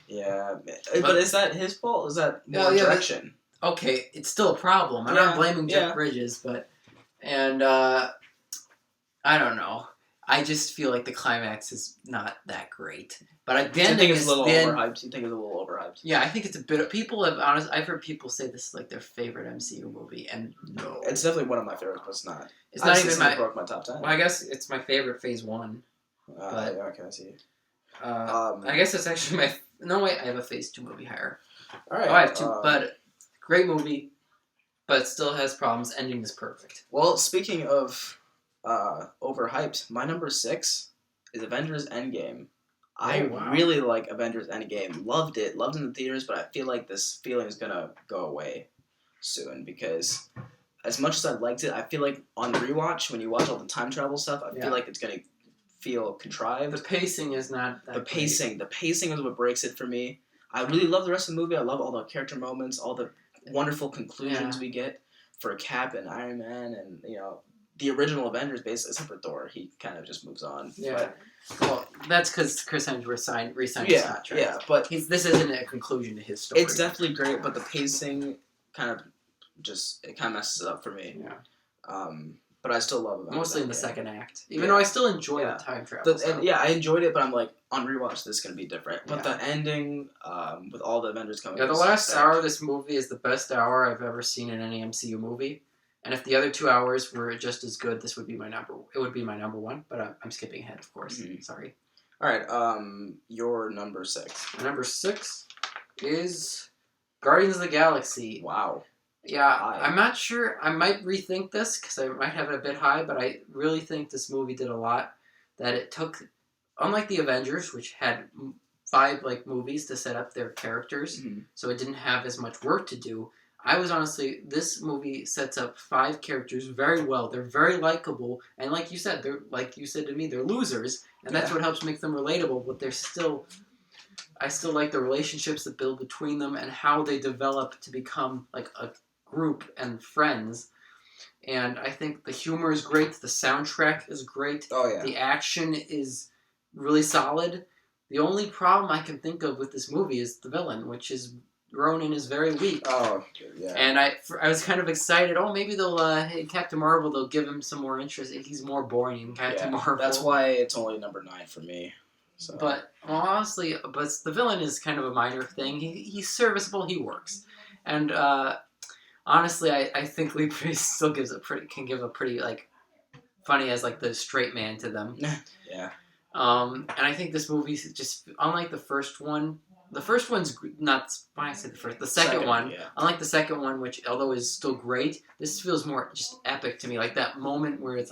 Yeah, but is that his fault? Is that more direction? Okay, it's still a problem. I'm not blaming Jeff Bridges, but I don't know. I just feel like the climax is not that great. But the ending is a little overhyped. You think it's a little overhyped? Yeah, I think it's a bit. I've heard people say this is their favorite MCU movie, and no, it's definitely one of my favorites, but it's not. It's not even broke my top 10. Well, I guess it's my favorite Phase 1. But okay, I see. I guess it's actually my. No, wait, I have a Phase 2 movie higher. All right. I have 2, but great movie, but still has problems. Ending is perfect. Well, speaking of overhyped, my number 6 is Avengers Endgame. I really like Avengers Endgame. Loved it. Loved it in the theaters, but I feel like this feeling is going to go away soon, because as much as I liked it, I feel like on rewatch, when you watch all the time travel stuff, I feel like it's going to feel contrived. The pacing is not that great. The pacing is what breaks it for me. I really love the rest of the movie. I love all the character moments, all the wonderful conclusions we get for Cap and Iron Man, and the original Avengers, basically, except for Thor, he kind of just moves on. Yeah. Well, that's because Chris Hemsworth re-signed his Yeah, contract. yeah, but This isn't a conclusion to his story. it's definitely great, but the pacing kind of messes it up for me. Yeah. But I still love it. Mostly in the second act. Even though I still enjoy the time travel. I enjoyed it, but I'm like, on rewatch, this is going to be different. But Yeah. the ending, with all the Avengers coming the last hour of this movie is the best hour I've ever seen in any MCU movie. And if the other 2 hours were just as good, this would be my number. It would be my number one, but I'm skipping ahead, of course. Mm-hmm. Sorry. All right, your number 6. My number 6 is Guardians of the Galaxy. Wow. Yeah, high. I'm not sure. I might rethink this because I might have it a bit high, but I really think this movie did a lot. That it took, unlike the Avengers, which had 5 movies to set up their characters, so it didn't have as much work to do. This movie sets up 5 characters very well. They're very likable, and like you said to me, they're losers, and that's what helps make them relatable. But I still like the relationships that build between them and how they develop to become like a group and friends. And I think the humor is great. The soundtrack is great. Oh yeah. The action is really solid. The only problem I can think of with this movie is the villain, which is Ronan is very weak. Oh, yeah. And I was kind of excited. Oh, maybe they'll Captain Marvel. They'll give him some more interest. He's more boring in Captain Marvel. That's why it's only number 9 for me. So. But honestly, the villain is kind of a minor thing. He's serviceable. He works, and honestly, I think Lee Pace still can give a pretty funny as the straight man to them. Yeah. And I think this movie just unlike the first one. The first one's not. Why I said the first, the second one. Yeah. Unlike the second one, which although is still great, this feels more just epic to me. Like that moment where it's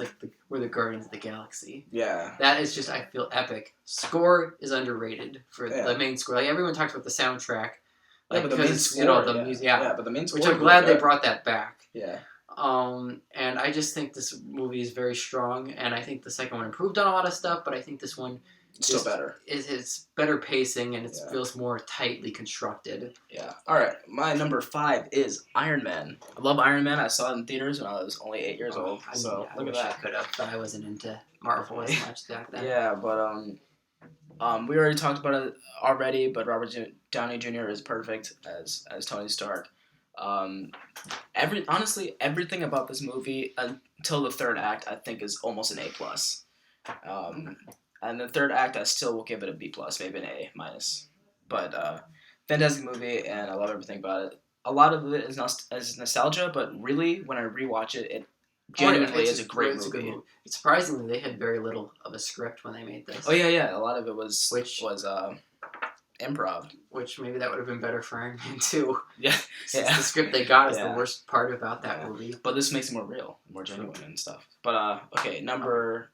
we're the Guardians of the Galaxy. Yeah. That is just I feel epic. Score is underrated for the main score. Like everyone talks about the soundtrack. But the main score, the music. Yeah, but the main score. Which I'm glad they brought that back. Yeah. And I just think this movie is very strong, and I think the second one improved on a lot of stuff, but I think this one. Still better. It's better pacing and it feels more tightly constructed. Yeah. All right. My number 5 is Iron Man. I love Iron Man. I saw it in theaters when I was only 8 years old. So look at that. I could have, but I wasn't into Marvel as much back then. Yeah, but we already talked about it already. But Robert Downey Jr. is perfect as Tony Stark. Everything about this movie until the third act, I think, is almost an A+. And the third act, I still will give it a B+, maybe an A-. But fantastic movie, and I love everything about it. A lot of it is nostalgia, but really, when I rewatch it, it genuinely is a great movie. It's surprisingly they had very little of a script when they made this. Oh yeah. A lot of it was improv. Which maybe that would have been better for Iron Man 2. Yeah. Since the script they got is the worst part about that movie. But this makes it more real, more genuine and stuff. But okay, Number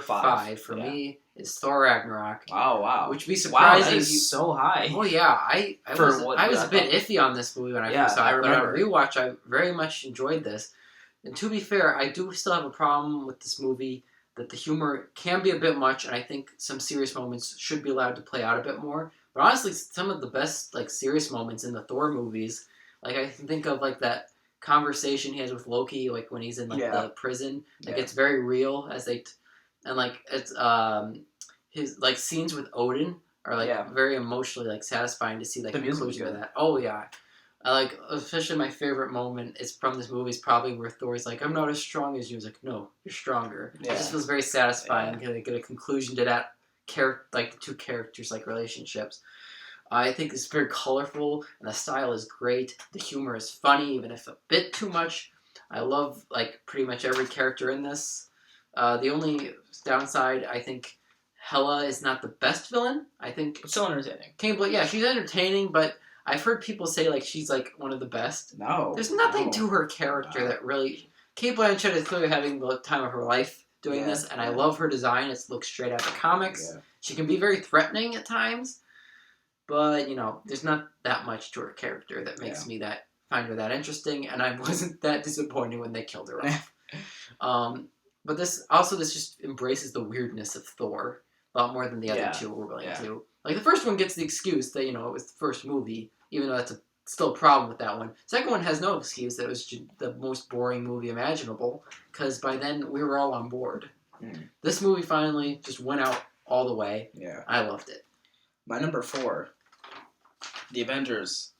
5 for me is Thor Ragnarok. Wow. Which would be surprising. Wow, that is so high. Oh yeah, I was a bit iffy on this movie when I first saw it. But on rewatch, I very much enjoyed this. And to be fair, I do still have a problem with this movie that the humor can be a bit much, and I think some serious moments should be allowed to play out a bit more. But honestly, some of the best serious moments in the Thor movies, I can think of that conversation he has with Loki, when he's in the prison. It's very real as they. And it's his scenes with Odin are very emotionally satisfying to see the conclusion of that. Oh yeah, I especially my favorite moment is from this movie is probably where Thor's I'm not as strong as you. He's no, you're stronger. Yeah. It just feels very satisfying to get a conclusion to that the two characters relationships. I think it's very colorful and the style is great. The humor is funny even if a bit too much. I love pretty much every character in this. The only downside, I think, Hela is not the best villain. I think it's still entertaining. She's entertaining, but I've heard people say she's one of the best. No, there's nothing to her character that really. Kate Blanchett is clearly having the time of her life doing this, and I love her design. It looks straight out of the comics. Yeah. She can be very threatening at times, but there's not that much to her character that makes me find her that interesting, and I wasn't that disappointed when they killed her off. But this just embraces the weirdness of Thor a lot more than the other two were willing to. The first one gets the excuse that, it was the first movie, even though that's a still a problem with that one. Second one has no excuse that it was the most boring movie imaginable, because by then we were all on board. This movie finally just went out all the way. Yeah. I loved it. My number 4, The Avengers.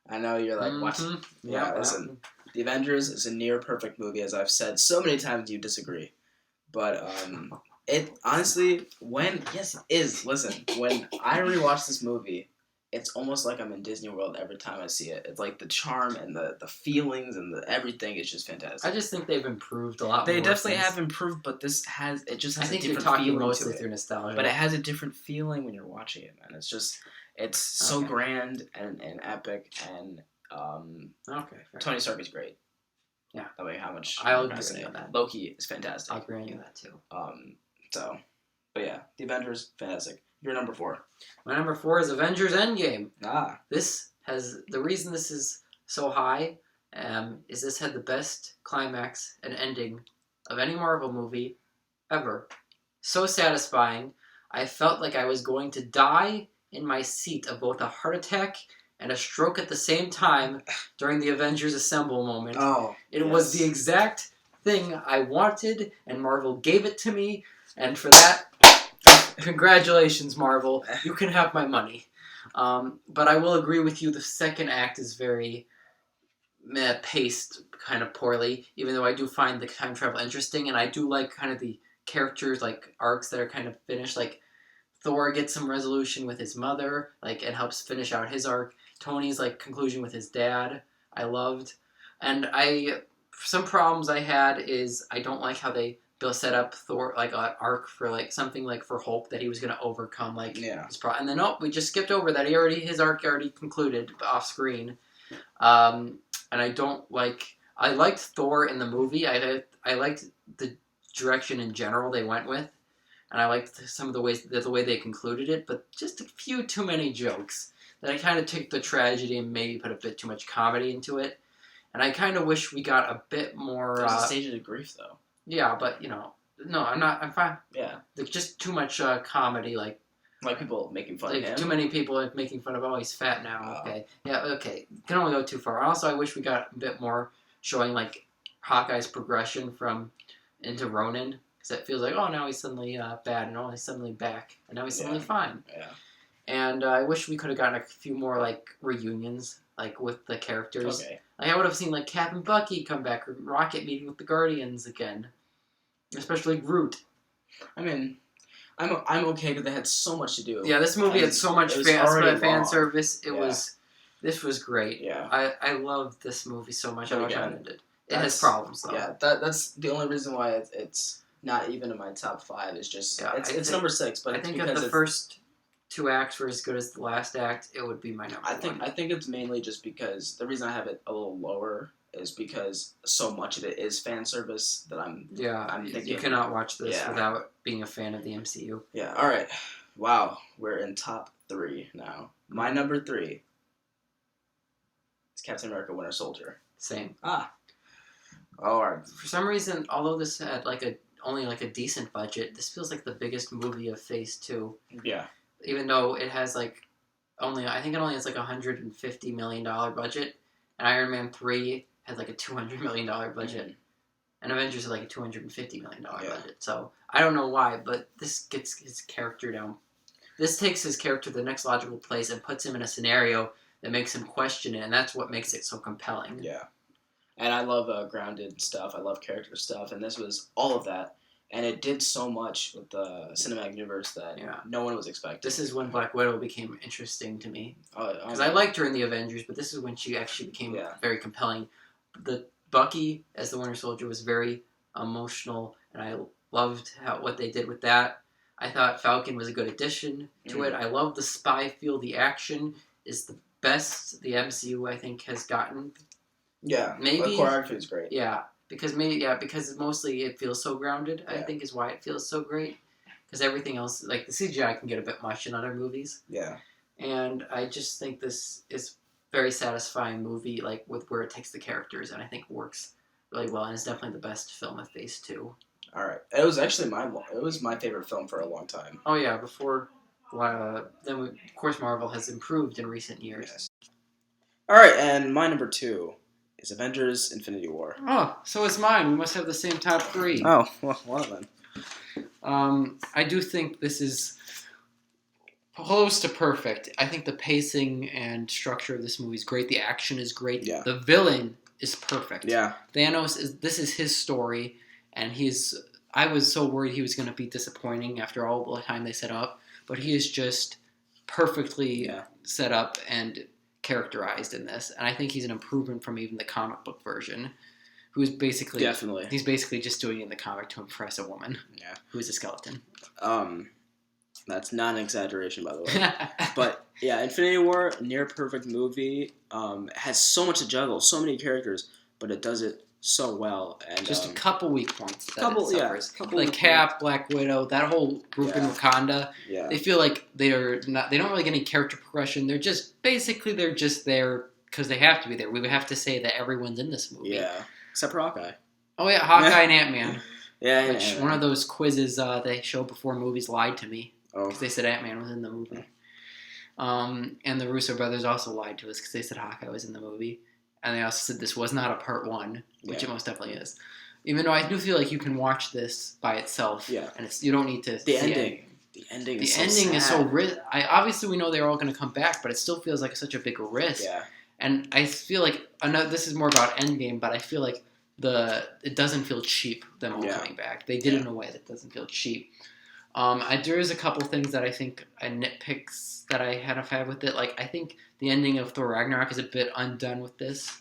I know you're like, what? Yeah, listen. The Avengers is a near perfect movie, as I've said so many times you disagree. But it honestly, yes, it is. Listen, when I rewatch this movie, it's almost like I'm in Disney World every time I see it. It's like the charm and the feelings and everything is just fantastic. I just think they've improved a lot. They more definitely since. have improved, but this has a different I think you're feeling talking mostly to it. through nostalgia. But it has a different feeling when you're watching it, man. It's so grand and epic, and Tony Stark is great. Yeah. That way, how much I'll agree on that. Loki is fantastic. I'll agree on that too. But yeah, The Avengers, fantastic. Your number 4. My number 4 is Avengers Endgame. This the reason this is so high is this had the best climax and ending of any Marvel movie ever. So satisfying. I felt like I was going to die in my seat of both a heart attack and a stroke at the same time during the Avengers Assemble moment. It was the exact thing I wanted, and Marvel gave it to me, and for that, congratulations, Marvel. You can have my money. But I will agree with you, the second act is very paced kind of poorly, even though I do find the time travel interesting, and I do like kind of the characters, like, arcs that are kind of finished, like, Thor gets some resolution with his mother, like, and helps finish out his arc. Tony's, like, conclusion with his dad, I loved. And some problems I had is I don't like how they set up Thor, like, an arc for, like, something like for Hulk that he was going to overcome, like, his problem. And then, we just skipped over that. His arc already concluded off screen. And I don't like, I liked Thor in the movie. I liked the direction in general they went with. And I liked some of the way they concluded it, but just a few too many jokes that I kind of took the tragedy and maybe put a bit too much comedy into it. And I kind of wish we got a bit more. There's a stage of grief, though. Yeah, but no, I'm fine. Yeah, There's just too much comedy, like people making fun of him. Too many people making fun of, he's fat now. Okay, yeah, okay, can only go too far. Also, I wish we got a bit more showing like Hawkeye's progression into Ronin. Because it feels like, now he's suddenly bad, and he's suddenly back, and now he's suddenly fine. Yeah. And I wish we could have gotten a few more, like, reunions, like, with the characters. Okay. Like, I would have seen, like, Cap and Bucky come back, or Rocket meeting with the Guardians again. Especially Groot. I mean, I'm okay because they had so much to do. Yeah, this movie had so much fan service. This was great. Yeah. I loved this movie so much. I wish I ended. It has problems, though. Yeah, that's the only reason why it's not even in my top 5. It's just it's number 6, but I think if the first 2 acts were as good as the last act, it would be my number 1. I think it's mainly just because the reason I have it a little lower is because so much of it is fan service that I'm thinking you cannot watch this without being a fan of the MCU. Yeah. All right. Wow, we're in top 3 now. My number 3 is Captain America: Winter Soldier. Same. All right. For some reason, although this had only a decent budget, this feels like the biggest movie of Phase 2. Yeah. Even though it has I think it only has like $150 million budget, and Iron Man 3 had like a $200 million budget, and Avengers had like a $250 million budget. So I don't know why, but this gets his character down. This takes his character to the next logical place and puts him in a scenario that makes him question it, and that's what makes it so compelling. Yeah. And I love grounded stuff. I love character stuff, and this was all of that. And it did so much with the cinematic universe that no one was expecting. This is when Black Widow became interesting to me. Because I I liked her in the Avengers, but this is when she actually became very compelling. The Bucky as the Winter Soldier was very emotional, and I loved what they did with that. I thought Falcon was a good addition to it. I love the spy feel. The action is the best the MCU, I think, has gotten. Yeah, maybe the choreography is great. Yeah, because mostly it feels so grounded. I think is why it feels so great. Because everything else, like the CGI, can get a bit much in other movies. Yeah, and I just think this is very satisfying movie, like with where it takes the characters, and I think works really well. And it's definitely the best film of Phase 2. All right, it was actually my favorite film for a long time. Oh yeah, before then of course Marvel has improved in recent years. Yes. All right, and my number 2 is Avengers: Infinity War. Oh, so is mine. We must have the same top 3. Oh, well then. I do think this is close to perfect. I think the pacing and structure of this movie is great. The action is great. Yeah. The villain is perfect. Yeah. This is his story, and I was so worried he was going to be disappointing after all the time they set up, but he is just perfectly set up and characterized in this, and I think he's an improvement from even the comic book version, who's basically he's basically just doing it in the comic to impress a woman who is a skeleton. That's not an exaggeration, by the way. But yeah, Infinity War, near perfect movie. Has so much to juggle, so many characters, but it does it so well. And just a couple weak points that it suffers. Like Cap, Black Widow, that whole group in Wakanda. Yeah. They feel like they don't really get any character progression. They're just there because they have to be there. We would have to say that everyone's in this movie. Yeah, except for Hawkeye. Oh yeah, Hawkeye and Ant-Man. Yeah, which one of those quizzes they show before movies lied to me because they said Ant-Man was in the movie. And the Russo brothers also lied to us because they said Hawkeye was in the movie. And they also said this was not a part 1, which it most definitely is. Even though I do feel like you can watch this by itself. Yeah. And you don't need to The ending is so rich. Obviously, we know they're all going to come back, but it still feels like such a big risk. Yeah. And I feel like, I know this is more about Endgame, but I feel like it doesn't feel cheap, them all coming back. They did it in a way that doesn't feel cheap. There is a couple things that I think nitpicks that I had a fab with it. Like, I think the ending of Thor Ragnarok is a bit undone with this.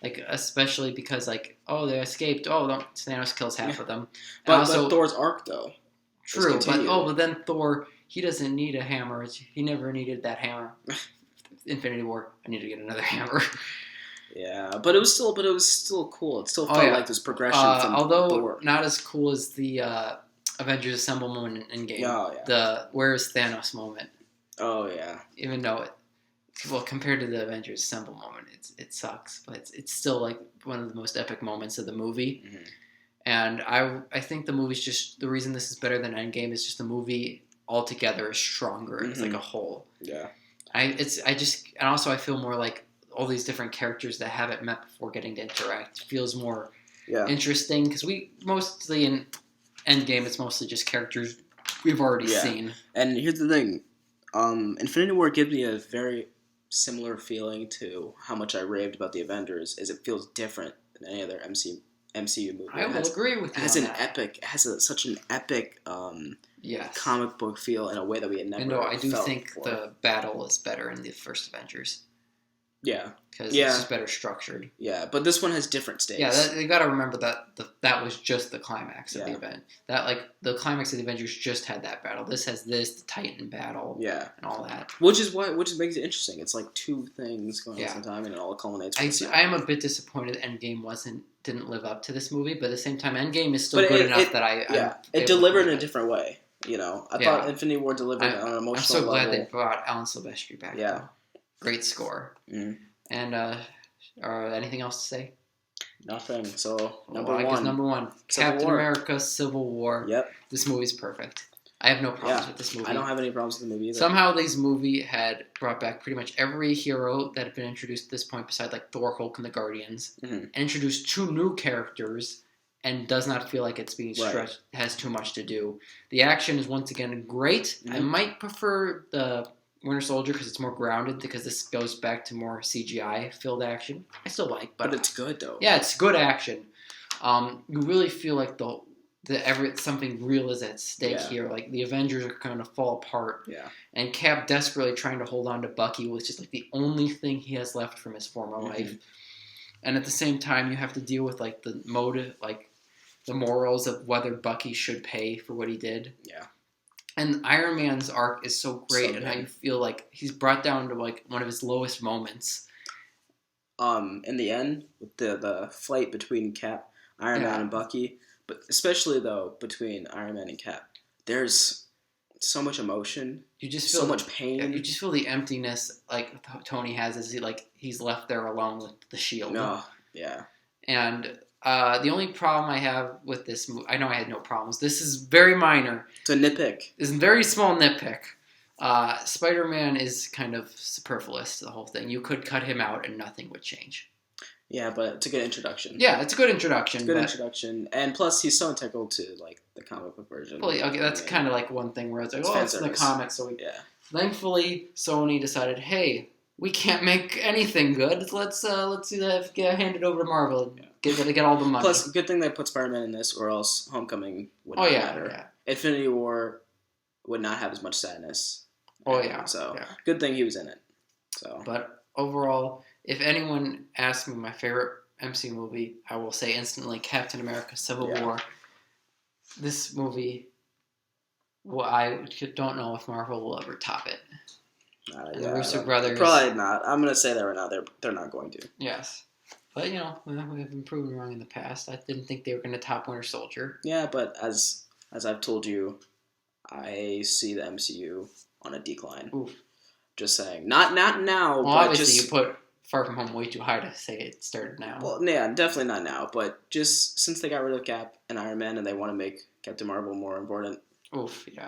Like, especially because, like, they escaped. Thanos kills half of them. But Thor's arc, though. True, but then Thor, he doesn't need a hammer. He never needed that hammer. Infinity War, I need to get another hammer. Yeah, but it was still cool. It still felt like this progression from although Thor. Not as cool as the Avengers Assemble moment in Endgame. Oh, yeah. The where's Thanos moment. Oh yeah. Even though compared to the Avengers Assemble moment, it sucks, but it's still like one of the most epic moments of the movie. Mm-hmm. And I think the movie's just the reason this is better than Endgame is just the movie altogether is stronger. Mm-hmm. It's like a whole. Yeah. And also I feel more like all these different characters that haven't met before getting to interact feels more interesting because we mostly in Endgame it's mostly just characters we've already seen. And here's the thing, Infinity War gives me a very similar feeling to how much I raved about the Avengers. Is it feels different than any other MCU movie. I will agree with you. It has such an epic comic book feel in a way that we had never. No, I do think before. The battle is better in the first Avengers. Yeah, because it's just better structured. Yeah, but this one has different stakes. Yeah, you got to remember that was just the climax of the event. That the climax of the Avengers just had that battle. This has the Titan battle. Yeah, and all that. Which makes it interesting. It's like two things going on at the same time, and it all culminates. I am a bit disappointed Endgame didn't live up to this movie, but at the same time, Endgame is still good enough that it delivered in a different way. You know, I thought Infinity War delivered on an emotional level. I'm so glad they brought Alan Silvestri back. Yeah. Though. Great score. Mm. And anything else to say? Nothing. So, number one. Captain America, Civil War. Yep. This movie's perfect. I have no problems with this movie. I don't have any problems with the movie either. Somehow this movie had brought back pretty much every hero that had been introduced at this point besides like Thor, Hulk, and the Guardians. Mm-hmm. And introduced 2 new characters and does not feel like it's being stretched, has too much to do. The action is once again great. Mm-hmm. I might prefer the Winter Soldier because it's more grounded because this goes back to more CGI-filled action. I still like, but it's good though. Yeah, it's good action. You really feel like something real is at stake here. Like the Avengers are kind of fall apart. Yeah. And Cap desperately trying to hold on to Bucky, which is like the only thing he has left from his former life. And at the same time, you have to deal with like the motive, like the morals of whether Bucky should pay for what he did. Yeah. And Iron Man's arc is so great, and how you feel like he's brought down to like one of his lowest moments. In the end, with the fight between Cap, Iron Man, and Bucky, but especially though between Iron Man and Cap, there's so much emotion. You just feel so much pain. You just feel the emptiness like Tony has as he's left there alone with the shield. No, yeah. And the only problem I have with this movie, I know I had no problems. This is very minor. It's a nitpick. It's a very small nitpick. Spider-Man is kind of superfluous to the whole thing. You could cut him out and nothing would change. Yeah, but it's a good introduction. Yeah, it's a good introduction. It's a good introduction, and plus he's so integral to like the comic book version. Well, okay, that's kind of like one thing where it's like, it's in the comics, so thankfully Sony decided, hey, we can't make anything good. Let's get handed over to Marvel and get all the money. Plus, good thing they put Spider-Man in this, or else Homecoming would not matter. Yeah. Infinity War would not have as much sadness. So good thing he was in it. So, but overall, if anyone asks me my favorite MCU movie, I will say instantly Captain America: Civil War. This movie, I don't know if Marvel will ever top it. The Russo brothers, probably not. I'm gonna say that right now. They're not going to. Yes, but we have been proven wrong in the past. I didn't think they were going to top Winter Soldier. Yeah, but as I've told you, I see the MCU on a decline. Oof. Just saying, not now. Well, but obviously you put Far From Home way too high to say it started now. Well, yeah, definitely not now. But just since they got rid of Cap and Iron Man, and they want to make Captain Marvel more important. Oof, yeah.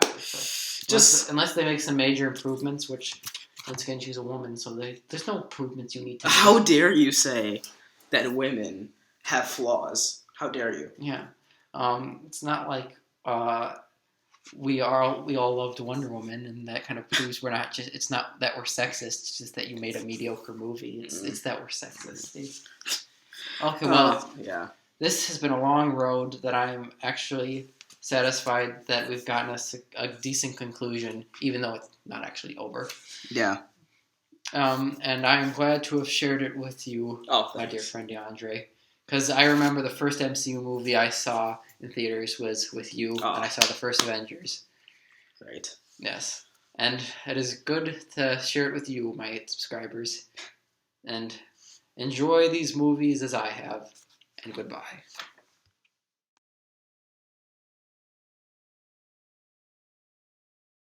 Unless they make some major improvements, which once again she's a woman, so there's no improvements you need to. How dare you say that women have flaws? How dare you? Yeah, it's not like we all loved Wonder Woman, and that kind of proves we're not just. It's not that we're sexist. It's just that you made a mediocre movie. It's that we're sexist. Okay, well, yeah. This has been a long road that I'm actually satisfied that we've gotten us a decent conclusion, even though it's not actually over. Yeah. And I am glad to have shared it with you, my dear friend DeAndre. Because I remember the first MCU movie I saw in theaters was with you, and I saw the first Avengers. Great. Yes. And it is good to share it with you, my subscribers. And enjoy these movies as I have. And goodbye.